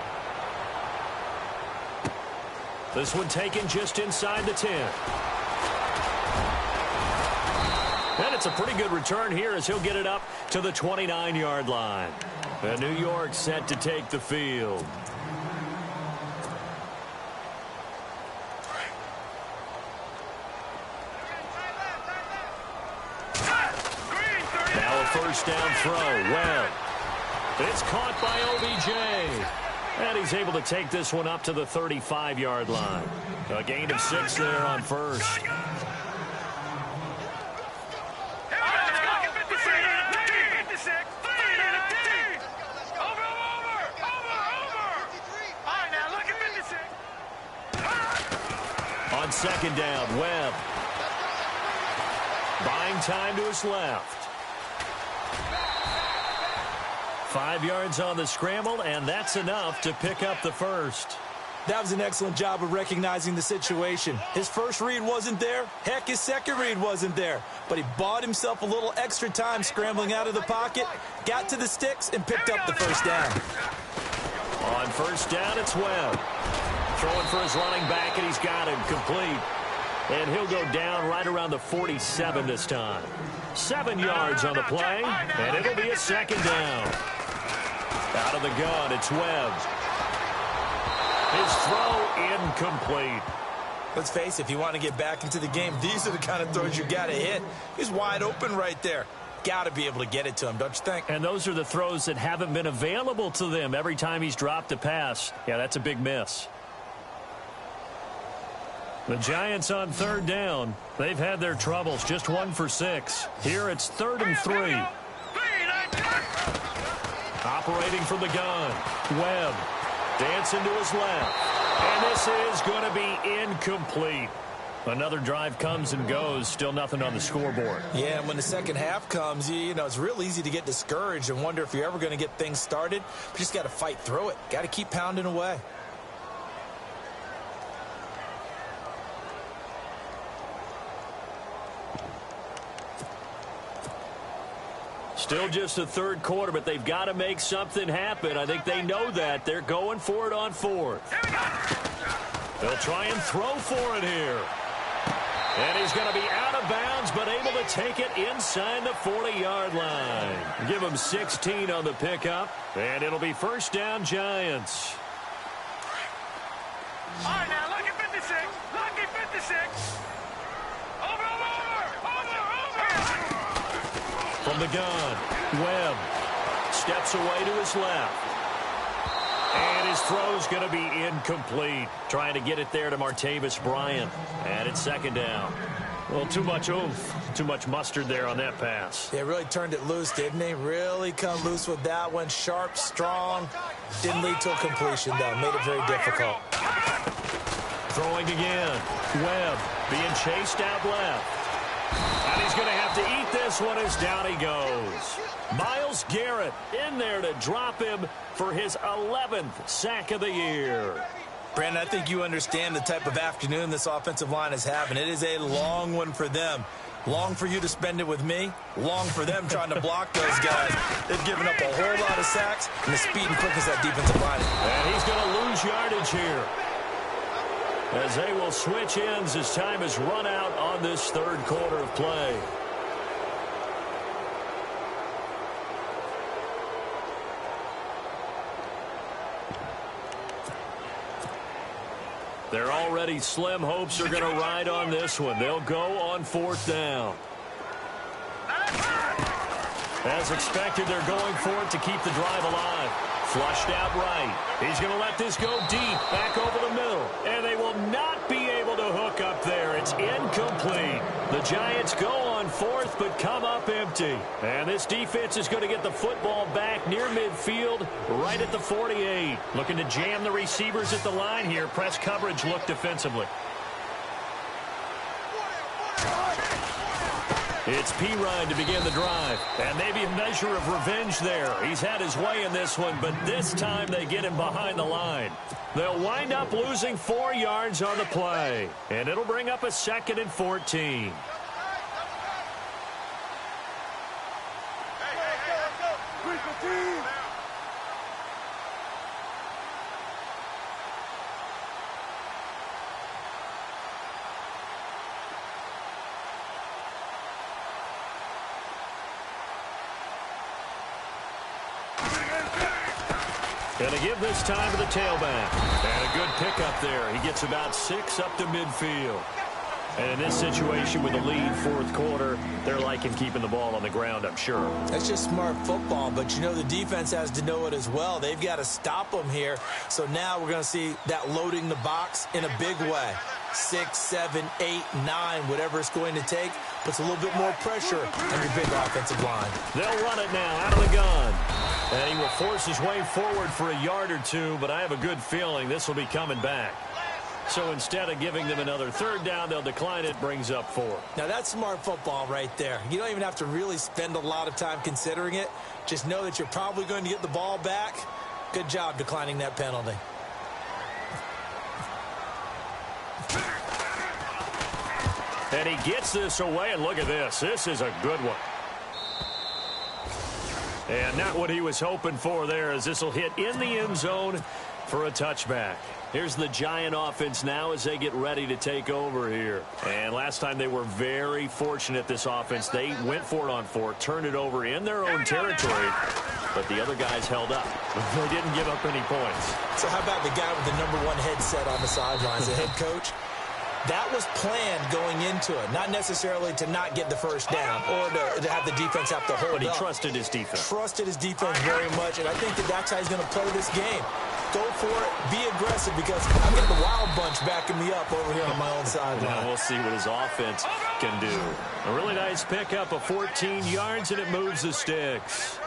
This one taken just inside the 10. And it's a pretty good return here as he'll get it up to the 29-yard line. And New York set to take the field. Now a first down throw. Well, it's caught by OBJ. And he's able to take this one up to the 35-yard line. A gain of 6 there on first. On second down, Webb. Buying time to his left. 5 yards on the scramble, and that's enough to pick up the first. That was an excellent job of recognizing the situation. His first read wasn't there. Heck, his second read wasn't there. But he bought himself a little extra time scrambling out of the pocket, got to the sticks, and picked up the first down. On first down, it's Webb. Throwing for his running back, and he's got him complete. And he'll go down right around the 47 this time. 7 yards on the play, and it'll be a second down. Out of the gun, it's Webb. His throw incomplete. Let's face it, if you want to get back into the game, these are the kind of throws you got to hit. He's wide open right there. Got to be able to get it to him, don't you think? And those are the throws that haven't been available to them every time he's dropped a pass. Yeah, that's a big miss. The Giants on third down. They've had their troubles, just 1 for 6. Here it's 3rd and 3. Operating from the gun. Webb dancing to his left. And this is going to be incomplete. Another drive comes and goes. Still nothing on the scoreboard. Yeah, and when the second half comes, you know, it's real easy to get discouraged and wonder if you're ever going to get things started. But you just got to fight through it. Got to keep pounding away. Still just the third quarter, but they've got to make something happen. I think they know that. They're going for it on 4th. They'll try and throw for it here. And he's going to be out of bounds, but able to take it inside the 40-yard line. Give him 16 on the pickup, and it'll be first down, Giants. All right, now, lucky 56. Lucky 56. Over. From the gun, Webb steps away to his left. And his throw's going to be incomplete. Trying to get it there to Martavis Bryant. And it's second down. Well, too much oomph, too much mustard there on that pass. They really turned it loose, didn't they? Really come loose with that one. Sharp, strong. Didn't lead to a completion, though. Made it very difficult. Throwing again. Webb being chased out left. And he's going to have to eat this one as down he goes. Myles Garrett in there to drop him for his 11th sack of the year. Brandon, I think you understand the type of afternoon this offensive line is having. It is a long one for them. Long for you to spend it with me. Long for them trying to block those guys. They've given up a whole lot of sacks, and the speed and quickness of that defensive line. And he's going to lose yardage here, as they will switch ends as time is run out on this third quarter of play. They're already slim hopes are going to ride on this one. They'll go on 4th down. As expected, they're going for it to keep the drive alive. Flushed out right. He's going to let this go deep, back over the middle. And they will not be able to hook up there. It's incomplete. The Giants go on fourth, but come up empty. And this defense is going to get the football back near midfield, right at the 48. Looking to jam the receivers at the line here. Press coverage look defensively. It's P-Ryan to begin the drive. And maybe a measure of revenge there. He's had his way in this one, but this time they get him behind the line. They'll wind up losing 4 yards on the play. And it'll bring up a 2nd and 14. Going to give this time to the tailback. And a good pickup there. He gets about 6 up to midfield. And in this situation with the lead fourth quarter, they're liking keeping the ball on the ground, I'm sure. That's just smart football, but you know the defense has to know it as well. They've got to stop them here. So now we're going to see that loading the box in a big way. 6, 7, 8, 9, whatever it's going to take, puts a little bit more pressure on your big offensive line. They'll run it now out of the gun. And he will force his way forward for a yard or two, but I have a good feeling this will be coming back. So instead of giving them another 3rd down, they'll decline it, brings up 4. Now that's smart football right there. You don't even have to really spend a lot of time considering it. Just know that you're probably going to get the ball back. Good job declining that penalty. And he gets this away, and look at this. This is a good one. And not what he was hoping for there, as this will hit in the end zone for a touchback. Here's the Giant offense now as they get ready to take over here. And last time they were very fortunate, this offense. They went for it on 4, turned it over in their own territory, but the other guys held up. They didn't give up any points. So how about the guy with the number 1 headset on the sidelines, the head coach? That was planned going into it, not necessarily to not get the first down or to have the defense have to hold up. But he trusted his defense. Trusted his defense very much, and I think that's how he's going to play this game. Go for it, be aggressive, because I've got the Wild Bunch backing me up over here on my own sideline. Now we'll see what his offense can do. A really nice pickup of 14 yards, and it moves the sticks.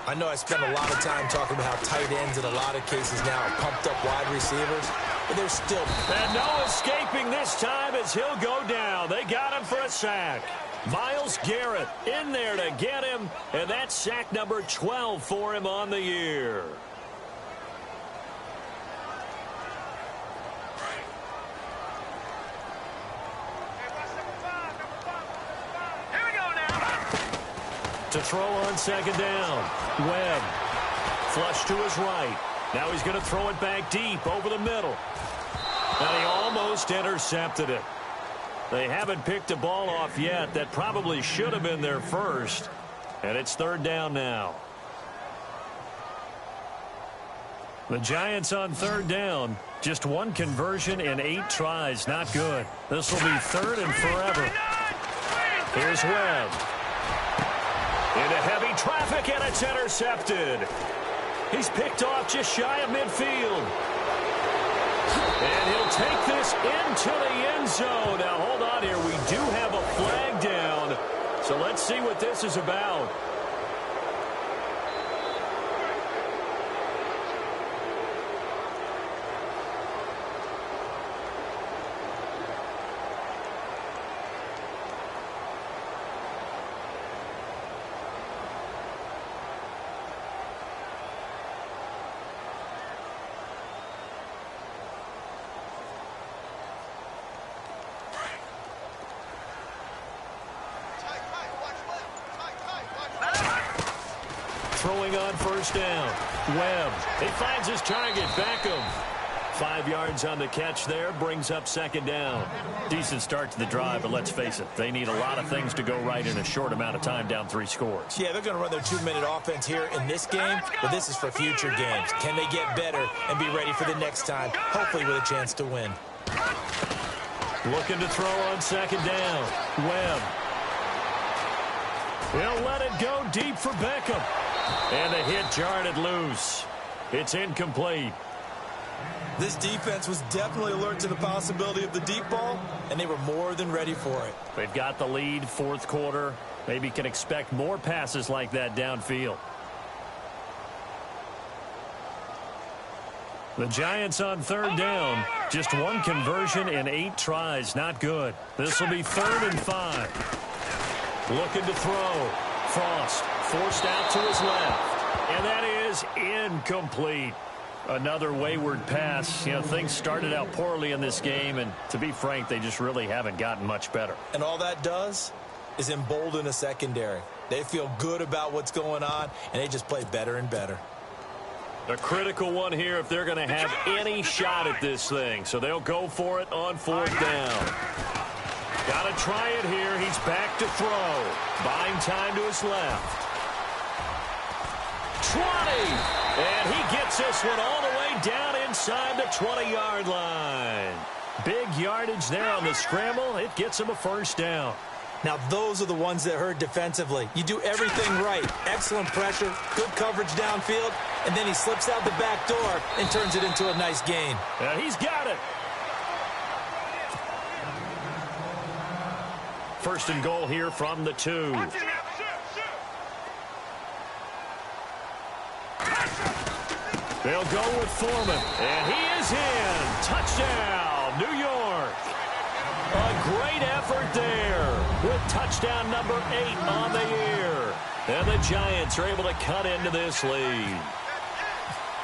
I know I spend a lot of time talking about how tight ends in a lot of cases now are pumped up wide receivers, but they're still... And no escaping this time as he'll go down. They got him for a sack. Myles Garrett in there to get him, and that's sack number 12 for him on the year. To throw on 2nd down. Webb. Flush to his right. Now he's going to throw it back deep over the middle. And he almost intercepted it. They haven't picked a ball off yet. That probably should have been their first. And it's 3rd down now. The Giants on 3rd down. Just 1 conversion in 8 tries. Not good. This will be 3rd and forever. Here's Webb. Into heavy traffic, and it's intercepted. He's picked off just shy of midfield. And he'll take this into the end zone. Now, hold on here. We do have a flag down. So let's see what this is about. Throwing on 1st down. Webb. He finds his target. Beckham. 5 yards on the catch there. Brings up 2nd down. Decent start to the drive, but let's face it, they need a lot of things to go right in a short amount of time, down 3 scores. Yeah, they're going to run their 2-minute offense here in this game, but this is for future games. Can they get better and be ready for the next time, hopefully with a chance to win? Looking to throw on 2nd down. Webb. He'll let it go deep for Beckham. And the hit jarred it loose. It's incomplete. This defense was definitely alert to the possibility of the deep ball, and they were more than ready for it. They've got the lead, fourth quarter. Maybe can expect more passes like that downfield. The Giants on third down. Just one conversion in 8 tries. Not good. This will be 3rd and 5. Looking to throw. Frost forced out to his left. And that is incomplete. Another wayward pass. You know, things started out poorly in this game, and to be frank, they just really haven't gotten much better. And all that does is embolden a secondary. They feel good about what's going on, and they just play better and better. A critical one here if they're going to have any shot at this thing. So they'll go for it on 4th down. Got to try it here. He's back to throw. Buying time to his left. 20. And he gets this one all the way down inside the 20-yard line. Big yardage there on the scramble. It gets him a 1st down. Now, those are the ones that hurt defensively. You do everything right. Excellent pressure, good coverage downfield, and then he slips out the back door and turns it into a nice gain. And he's got it. 1st and goal here from the 2. They'll go with Foreman, and he is in. Touchdown, New York. A great effort there with touchdown number 8 on the year. And the Giants are able to cut into this lead.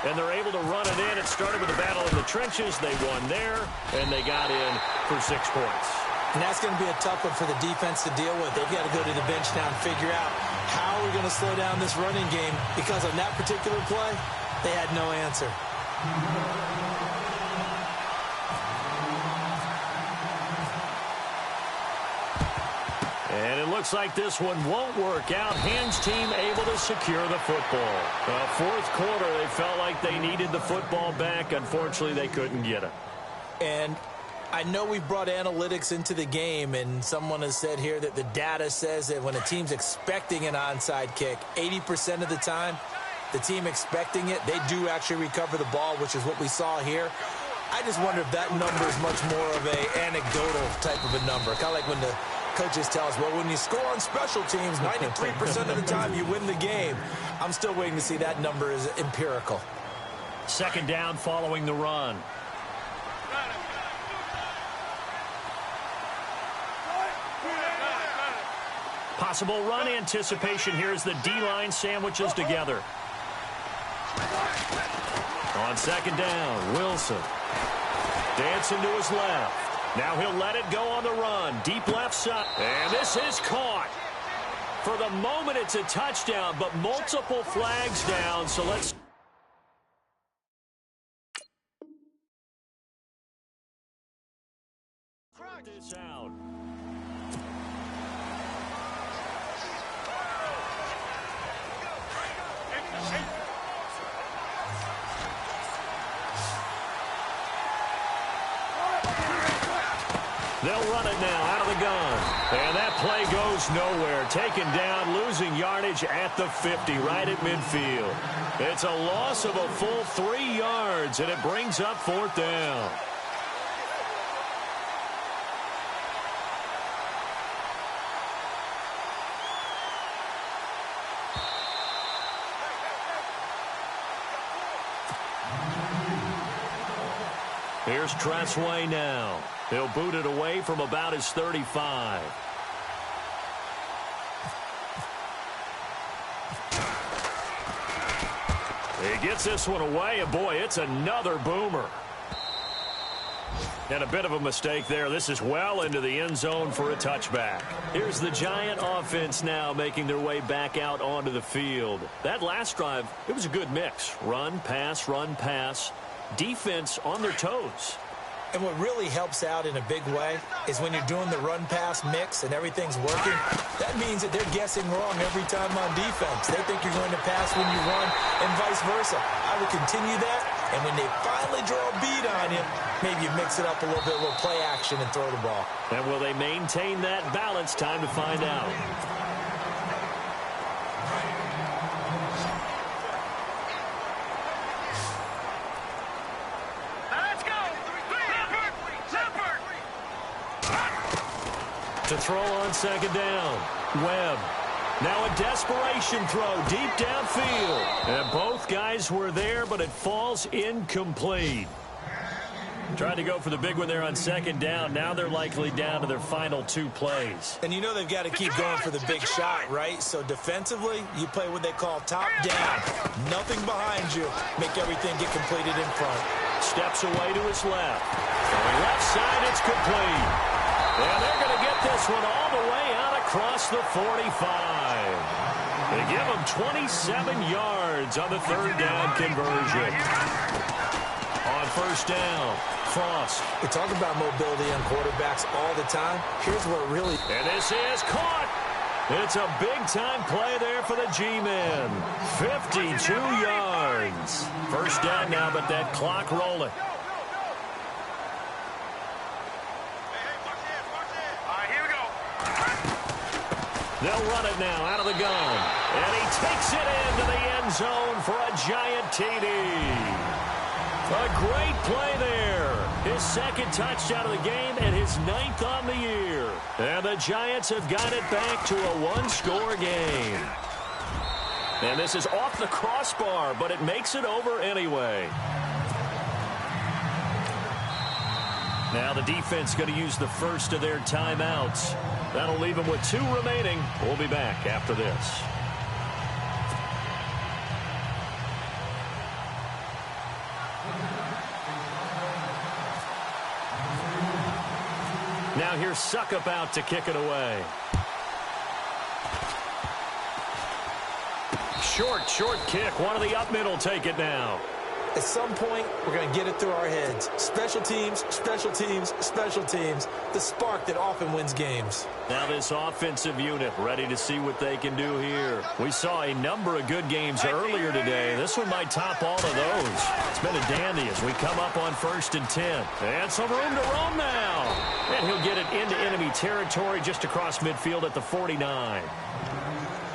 And they're able to run it in. It started with a battle in the trenches. They won there, and they got in for 6 points. And that's going to be a tough one for the defense to deal with. They've got to go to the bench now and figure out how we're going to slow down this running game, because on that particular play, they had no answer. And it looks like this one won't work out. Hans team able to secure the football. 4th quarter, they felt like they needed the football back. Unfortunately, they couldn't get it. And I know we've brought analytics into the game, and someone has said here that the data says that when a team's expecting an onside kick, 80% of the time, the team expecting it, they do actually recover the ball, which is what we saw here. I just wonder if that number is much more of a anecdotal type of a number. Kind of like when the coaches tell us, well, when you score on special teams, 93% of the time you win the game. I'm still waiting to see that number is empirical. 2nd down following the run. Possible run anticipation here as the D-line sandwiches together. On 2nd down, Wilson. Dancing to his left. Now he'll let it go on the run. Deep left side. And this is caught. For the moment, it's a touchdown, but multiple flags down. So let's... this out. They'll run it now out of the gun. And that play goes nowhere. Taken down, losing yardage at the 50, right at midfield. It's a loss of a full 3 yards, and it brings up 4th down. Here's Tressway now. He'll boot it away from about his 35. He gets this one away, and boy, it's another boomer. And a bit of a mistake there. This is well into the end zone for a touchback. Here's the Giant offense now making their way back out onto the field. That last drive, it was a good mix. Run, pass, defense on their toes. And what really helps out in a big way is when you're doing the run-pass mix and everything's working, that means that they're guessing wrong every time on defense. They think you're going to pass when you run and vice versa. I would continue that, and when they finally draw a beat on you, maybe you mix it up a little bit, a little play action and throw the ball. And will they maintain that balance? Time to find out. to throw on second down. Webb. Now a desperation throw deep downfield. And both guys were there, but it falls incomplete. Tried to go for the big one there on second down. Now they're likely down to their final 2 plays. And you know they've got to keep going for the big shot, right? So defensively, you play what they call top down. Nothing behind you. Make everything get completed in front. Steps away to his left. Going left side, it's complete. And they're going to get this one all the way out across the 45. They give them 27 yards on the third down conversion. On first down, Frost. We talk about mobility on quarterbacks all the time. Here's where it really... And this is caught. It's a big-time play there for the G-men. 52 yards. First down now, but that clock rolling. Here we go. They'll run it now out of the gun. And he takes it into the end zone for a giant TD. A great play there. His second touchdown of the game and his 9th on the year. And the Giants have got it back to a 1-score game. And this is off the crossbar, but it makes it over anyway. Now the defense going to use the first of their timeouts. That'll leave them with 2 remaining. We'll be back after this. Now here's Suckup out to kick it away. Short kick. One of the up middle take it now. At some point, we're going to get it through our heads. Special teams, special teams, special teams. The spark that often wins games. Now this offensive unit ready to see what they can do here. We saw a number of good games earlier today. This one might top all of those. It's been a dandy as we come up on 1st and 10. And some room to roam now. And he'll get it into enemy territory just across midfield at the 49.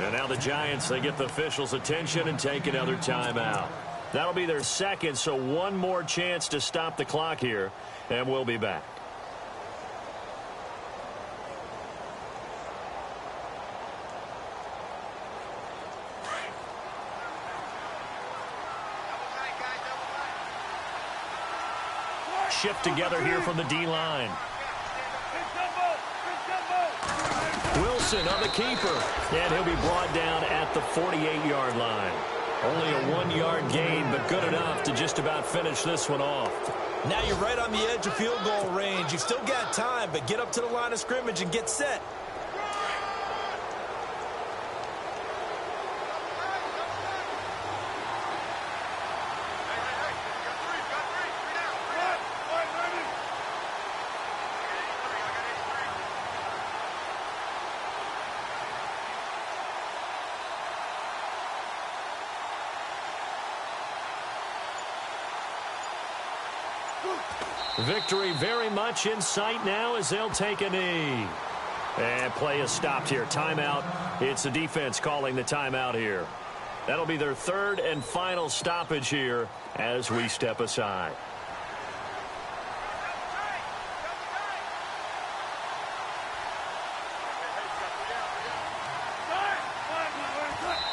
And now the Giants, they get the officials' attention and take another timeout. That'll be their second, so one more chance to stop the clock here, and we'll be back. Shift together here from the D-line. Wilson on the keeper, and he'll be brought down at the 48-yard line. Only a 1-yard gain, but good enough to just about finish this one off. Now you're right on the edge of field goal range. You've still got time, but get up to the line of scrimmage and get set. Victory very much in sight now as they'll take a knee. And play is stopped here. Timeout. It's the defense calling the timeout here. That'll be their 3rd and final stoppage here as we step aside.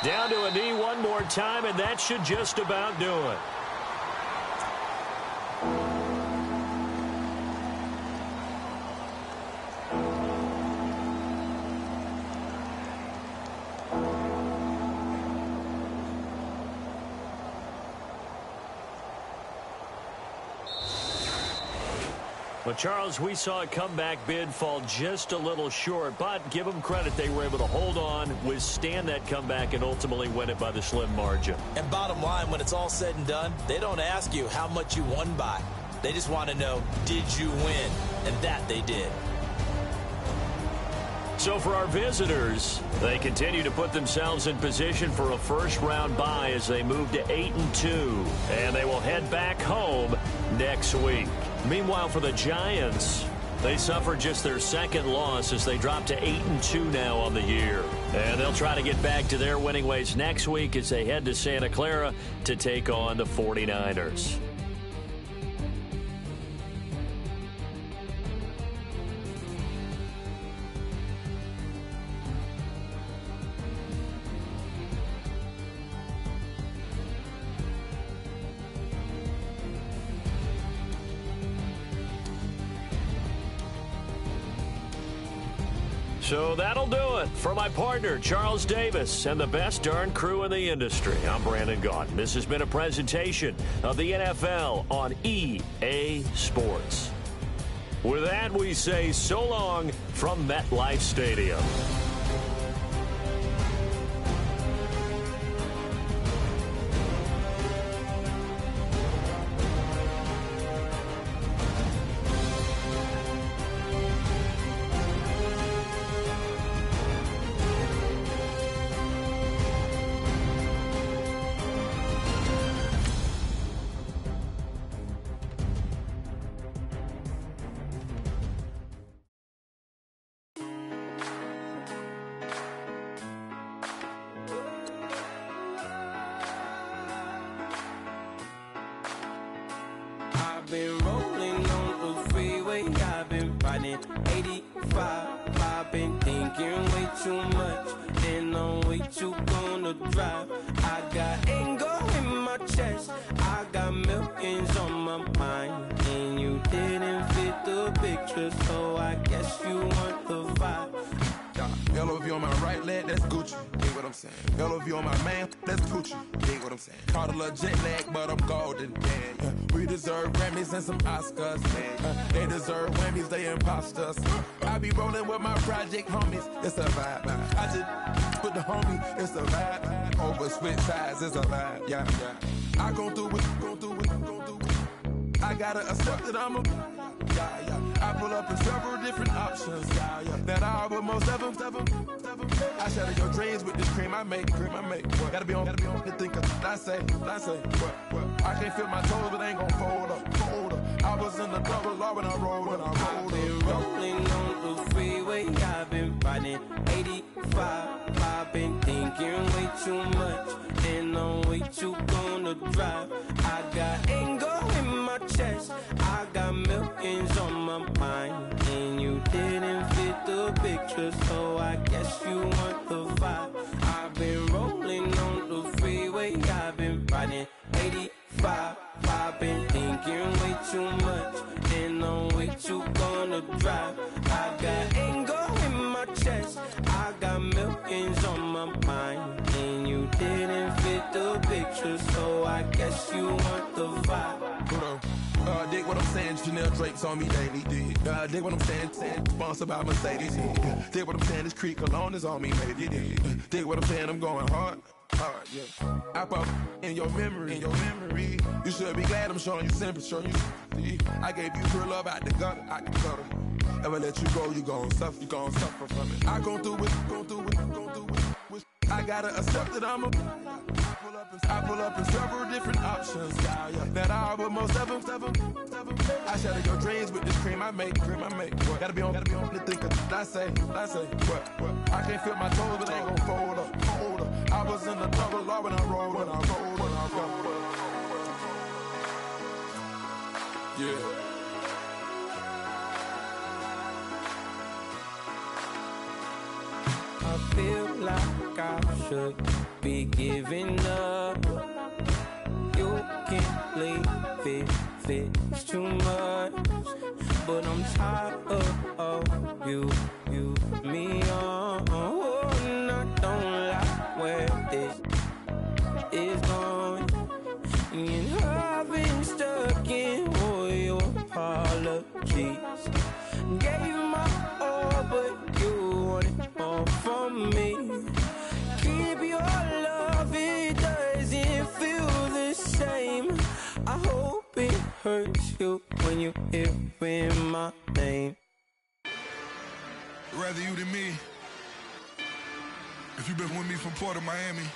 Down to a knee one more time, and that should just about do it. Well, Charles, we saw a comeback bid fall just a little short, but give them credit. They were able to hold on, withstand that comeback, and ultimately win it by the slim margin. And bottom line, when it's all said and done, they don't ask you how much you won by. They just want to know, did you win? And that they did. So for our visitors, they continue to put themselves in position for a first-round bye as they move to 8-2, and they will head back home next week. Meanwhile, for the Giants, they suffered just their 2nd loss as they drop to 8-2 now on the year. And they'll try to get back to their winning ways next week as they head to Santa Clara to take on the 49ers. So that'll do it for my partner, Charles Davis, and the best darn crew in the industry. I'm Brandon Gaudin. This has been a presentation of the NFL on EA Sports. With that, we say so long from MetLife Stadium. I've been rolling on the freeway, I've been riding 85. I've been thinking way too much, and I'm way too gonna drive. I got anger in my chest, I got millions on my mind, and you didn't fit the picture, so I guess you want the vibe. LOV on my right leg, that's Gucci. Dig what I'm saying. LOV on my man, that's Gucci. Dig what I'm saying. Caught a little jet lag, but I'm golden. Yeah. We deserve Grammys and some Oscars. They deserve Whammies, they imposters. I be rolling with my project homies. It's a vibe. I just put the homie. It's a vibe. Over switch sides, it's a vibe. Yeah. I gon' do it. I gotta accept that I'm a. I pull up in several different options. That I will most ever. I shatter your dreams with this cream I make. Gotta be on the thinker. I say, what? I can't feel my toes, but ain't gon' fold up. I was in the double law when I rolled. I've been rolling on the freeway, I've been riding 85. I've been thinking way too much, and I'm way too gonna drive. I got anger in my chest, I got millions on my mind, and you didn't fit the picture, so I guess you want the vibe. I've been rolling on the freeway, I've been riding 85. I've been thinking way too much, and I'm way too gonna drive. I got anger in my chest, I got millions on my mind, and you didn't fit the picture, so I guess you want the vibe. Dig what I'm saying, Chanel drapes on me daily. Dig what I'm saying, sponsored by Mercedes. Dig what I'm saying, this Creek Cologne is on me, maybe. Dig what I'm saying, I'm going hard, yeah. I pop in your memory. You should be glad I'm showing you sympathy. I gave you real love out the gutter. Ever let you go, you gon' suffer from it. I gon' do it. I gotta accept that I'm a. I pull up in several different options. That I will most ever. I shatter your dreams with this cream I make. What? Gotta be on the thinker. I say, what? I can't feel my toes, but ain't gon' fold up. I was in the double law when I rolled. Yeah. I feel like I should be giving up. You can't leave it's too much. But I'm tired of you, me on. And I don't like where this is going. And I've been stuck in all your apologies. Gave my all, but you wanted more from me. Keep your love, it doesn't feel the same. I hope it hurts you when you hear my name. Rather you than me. If you've been with me from Port of Miami,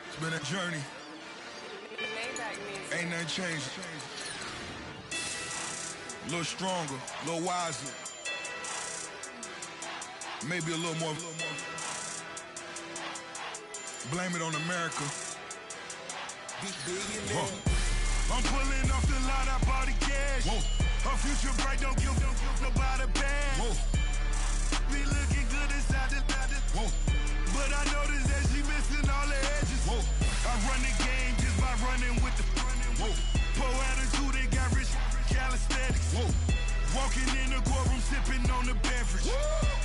it's been a journey. Ain't nothing changed. A little stronger, a little wiser. Maybe a little more. Blame it on America. I'm pulling off the lot, I bought the cash. Whoa. Her future bright, don't give nobody bad. Whoa. Be looking good inside the whoa. But I noticed that she missing all the edges. Whoa. I run the game just by running with the whoa. Poor attitude, they got rich calisthenics. Whoa. Walking in the courtroom, sipping on the beverage. Woo.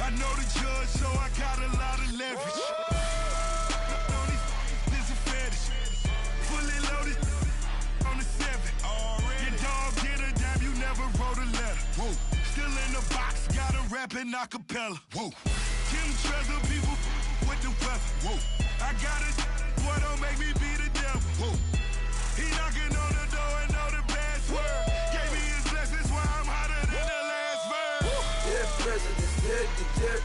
rapping acapella. Whoa. Kim Treasure, people with the weather. Whoa. I got it, boy, don't make me be the devil. Whoa. He knocking on the door and know the password. Gave me his blessings while I'm hotter than the last verse. Dead presidents, dead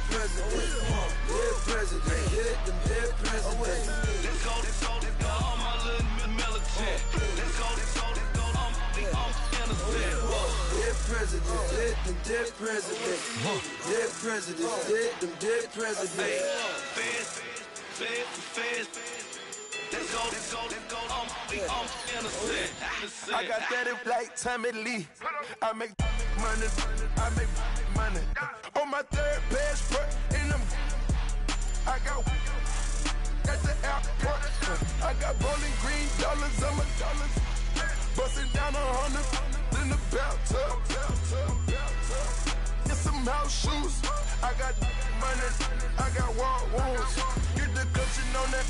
presidents. Dead presidents, dead presidents. Let's go, all my little militant. Let's go, I'm innocent. Dead presidents, dead presidents. Dead presidents, dead presidents. Fast. Let's go, I'm innocent. I got that if like Tommy Lee. I make money. On my third passport, and I got at the airport. I got bowling green dollars on my dollars. Busting down 100 in the bathtub. Get some house shoes. I got money. I got war wounds. Get the coaching on that.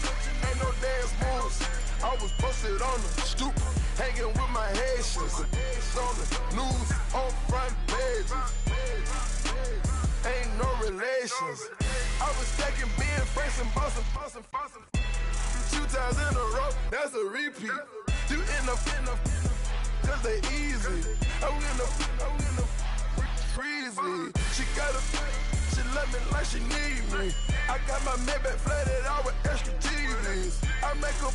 Ain't no dance moves. I was posted on the stoop, hanging with my Haitians. On the news, on front pages. Ain't no relations. I was stacking being Franks and Boston. 2 times in a row, that's a repeat. You end up, cause they easy. I'm in the freezy. She love me like she need me. I got my Maybach flooded out with extra TVs. I make up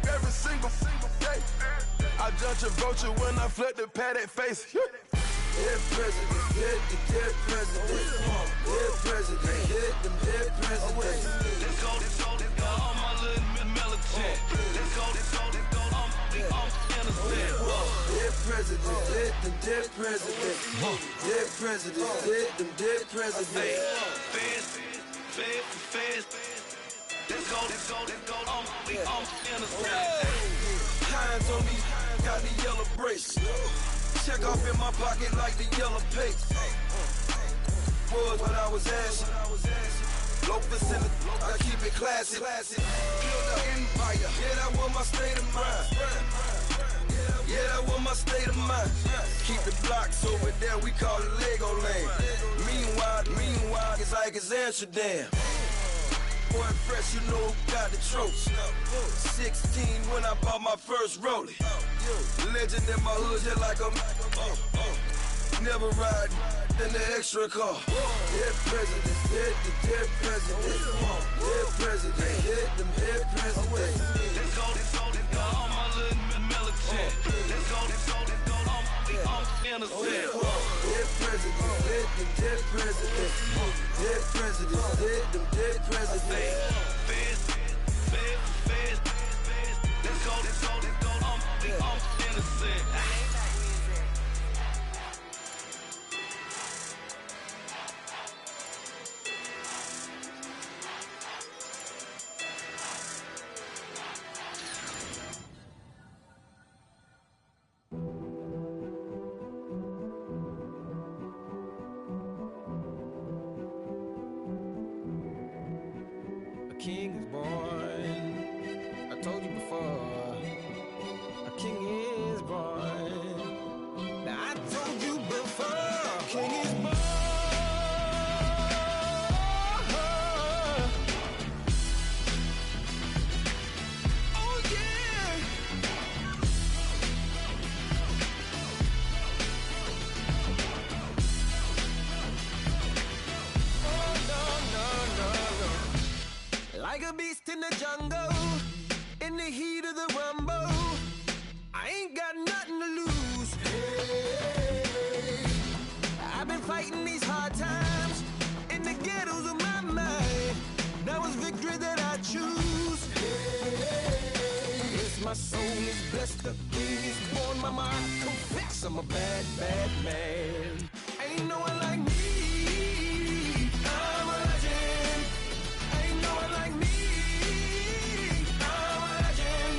every single day. I judge a vulture when I flood the Paddock face. Dead presidents, dead presidents. Dead presidents, dead presidents. Let's go, all my little militant. Let's go, I'm innocent. Dead presidents, dead presidents. Dead presidents, dead presidents. Fast. Let's go, I'm innocent. Hands on me, got the yellow brace. Check off in my pocket like the yellow paste. Was what I was asking. Loafers in the, I keep it classy. Build an empire, yeah, that was my state of mind. Yeah, that was my state of mind. Keep the blocks over there, we call it Lego land. Meanwhile, it's like it's Amsterdam. Boy, fresh, you know who got the tropes. 16 when I bought my first rollie. Legend in my hood, just like a never ride in the extra car. Dead presidents, dead presidents. Dead presidents, dead presidents. Let's go, all my little militant. Let's go, I'm innocent. Dead presidents, dead presidents. Dead presidents, dead presidents. Fast. Let's go, I'm innocent. King is born. I told you before, a king is born. Now I told you before, king is born. Oh yeah. Oh no. Like a beast in the jungle, in the heat of the rumble, I ain't got nothing to lose. Hey, I've been fighting these hard times in the ghettos of my mind. Now it's victory that I choose. Hey, yes, my soul is blessed, the king is born. Mama, I confess I'm a bad, bad man. Ain't no one like me. I'm a legend. Ain't no one like me. I'm a legend.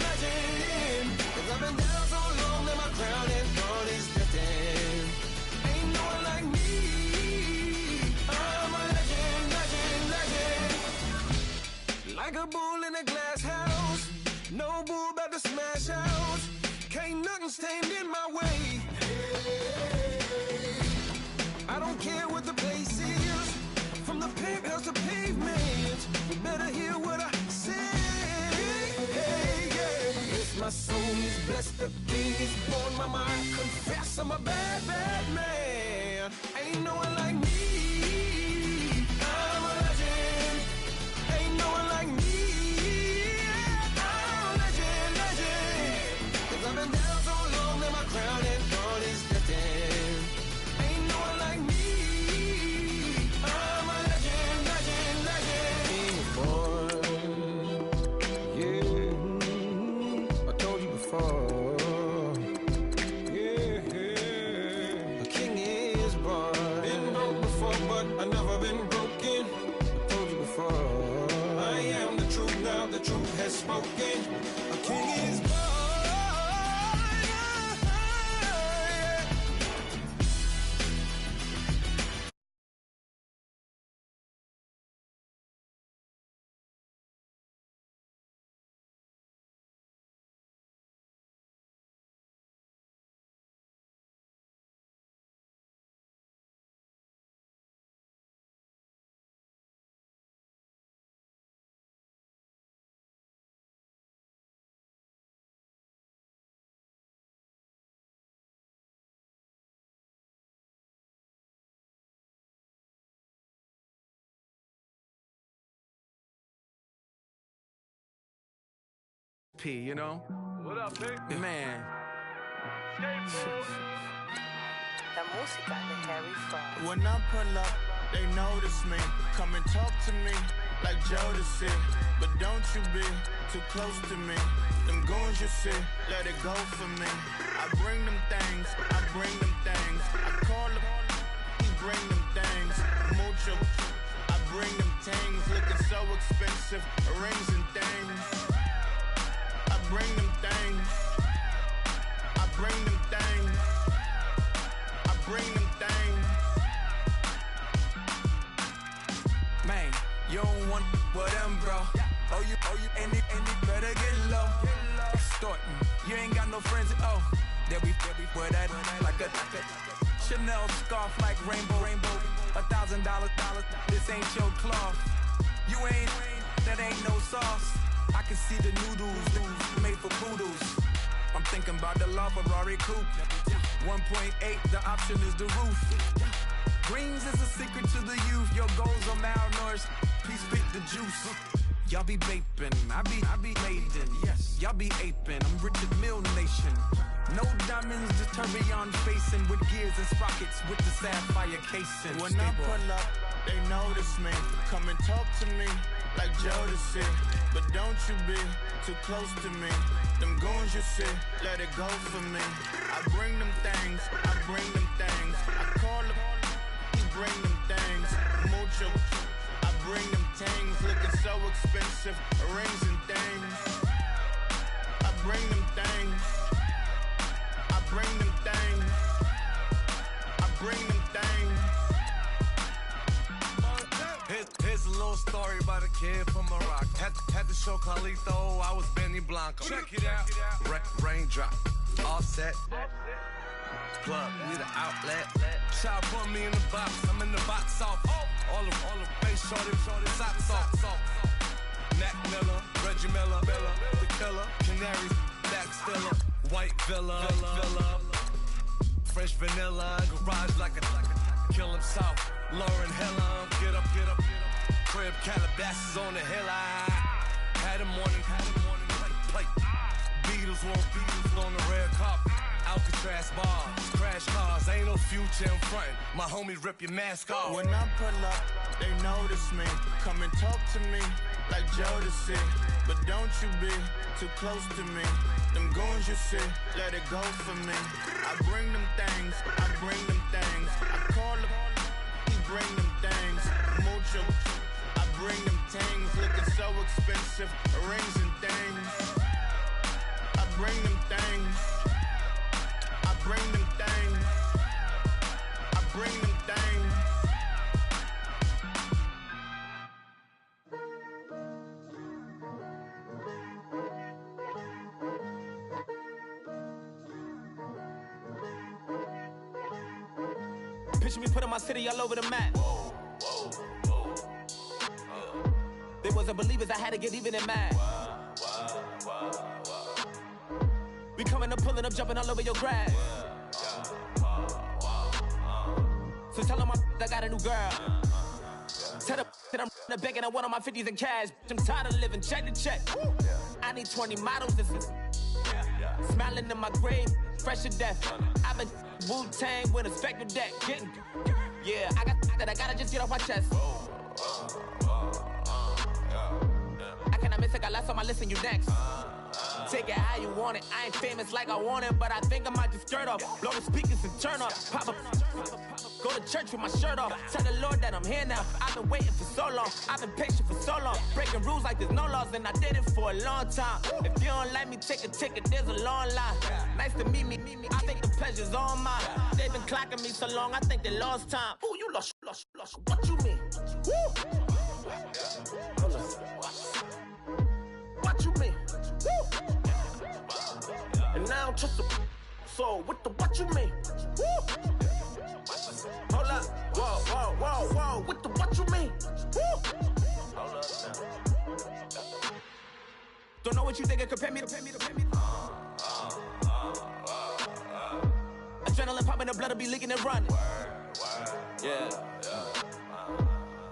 'Cause I've been down so long that my crown and throne is destined. Ain't no one like me. I'm a legend. Like a bull in a glass house. No bull about to smash out. Can't nothing stand in my way. I don't care what the place is. Yes, the king is born, mama, I confess I'm a bad, bad man. Ain't no one like me. I'm a legend. Ain't no one like me. I'm a legend, legend. 'Cause I've been down so long that my crown and throne is destined. Ain't no one like me. I'm a legend, legend, legend. King is born. Yeah, I told you before. I've never been broken. I told you before. I am the truth now. The truth has spoken. A king is born. P, you know? What up, P? Man. La música de Harry Fraud. When I pull up, they notice me. Come and talk to me like Jodeci. But don't you be too close to me. Them goons you see, let it go for me. I bring them things, I bring them things. I call them, he bring them things. Mucho, I bring them things. Looking so expensive, rings and things. I bring them things. I bring them things. I bring them things. Man, you don't want with them, bro. Oh, you, and it better get low. Extorting, you ain't got no friends. Oh, they'll be for that like a Chanel scarf like rainbow. $1,000. This ain't your cloth. You ain't, that ain't no sauce. I can see the noodles made for poodles. I'm thinking about the LaFerrari coupe. 1.8, the option is the roof. Greens is a secret to the youth. Your goals are malnourished. Please spit the juice. Y'all be vaping, I be laden. Yes, y'all be aping. I'm Richard Mill Nation. No diamonds, just tourbillon facing with gears and sprockets with the sapphire casing. When I pull up, they notice me. Come and talk to me like Jodeci. But don't you be too close to me. Them goons you see, let it go for me. I bring them things, I bring them things. I call them, he bring them things. Mucho, I bring them things. Looking so expensive, rings and things. I bring them things. I bring them things. I bring them things. Here's a little story about a kid from Morocco. Had to show Carlito I was Benny Blanco. Check it out. Raindrop, offset. Plug, need an outlet. Child put me in the box. I'm in the box off. All the face shorty, socks off. Mac Miller, Reggie Miller, the killer, Canaries, back stiller, white villa, fresh vanilla, garage like a kill him south. Lauren Hiller, get up. Crib Calabasas on the hill. I had a morning plate. Beatles on the red carpet. Alcatraz bars, crash cars, ain't no future in front. My homies rip your mask off. When I pull up, they notice me. Come and talk to me like Jodeci. But don't you be too close to me. Them goons you see, let it go for me. I bring them things, I bring them things. I call them, he bring them things. Mucho, I bring them things. Looking so expensive, rings and things. I bring them things. I bring them things. I bring them things. Picture me putting my city all over the map. They wasn't believers, I had to get even in mad. Be coming up, pulling up, jumping all over your grass. So tell them I got a new girl. Tell them that I'm begging, I want all my 50s in cash. I'm tired of living check to check. I need 20 models. This is smiling in my grave, fresh to death. I've been Wu-Tang with a spectral deck. Yeah, I gotta just get off my chest. I cannot miss it, got last on my list and you next. Take it how you want it. I ain't famous like I want it, but I think I might just skirt off. Blow the speakers and turn up. Pop up. Go to church with my shirt off. Tell the Lord that I'm here now. I've been waiting for so long. I've been patient for so long. Breaking rules like there's no laws, and I did it for a long time. If you don't like me, take a ticket. There's a long line. Nice to meet me. I think the pleasure's all mine. They've been clocking me so long, I think they lost time. Ooh, you lost. What you mean? Woo! What you mean? Woo! And now I don't trust the so what you mean? Woo! Hold up, whoa, what you mean? Woo! Hold up now. Don't know what you think, compare me. Adrenaline popping, the blood will be leaking and running. Yeah.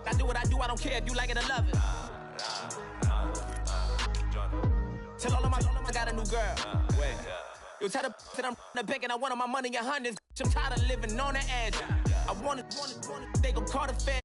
I do what I do, I don't care if you like it or love it. Tell all of my I got a new girl. Wait. You tell the that I'm begging, I want all my money in hundreds. I'm tired of living on the edge. I want it, they gon' call the feds.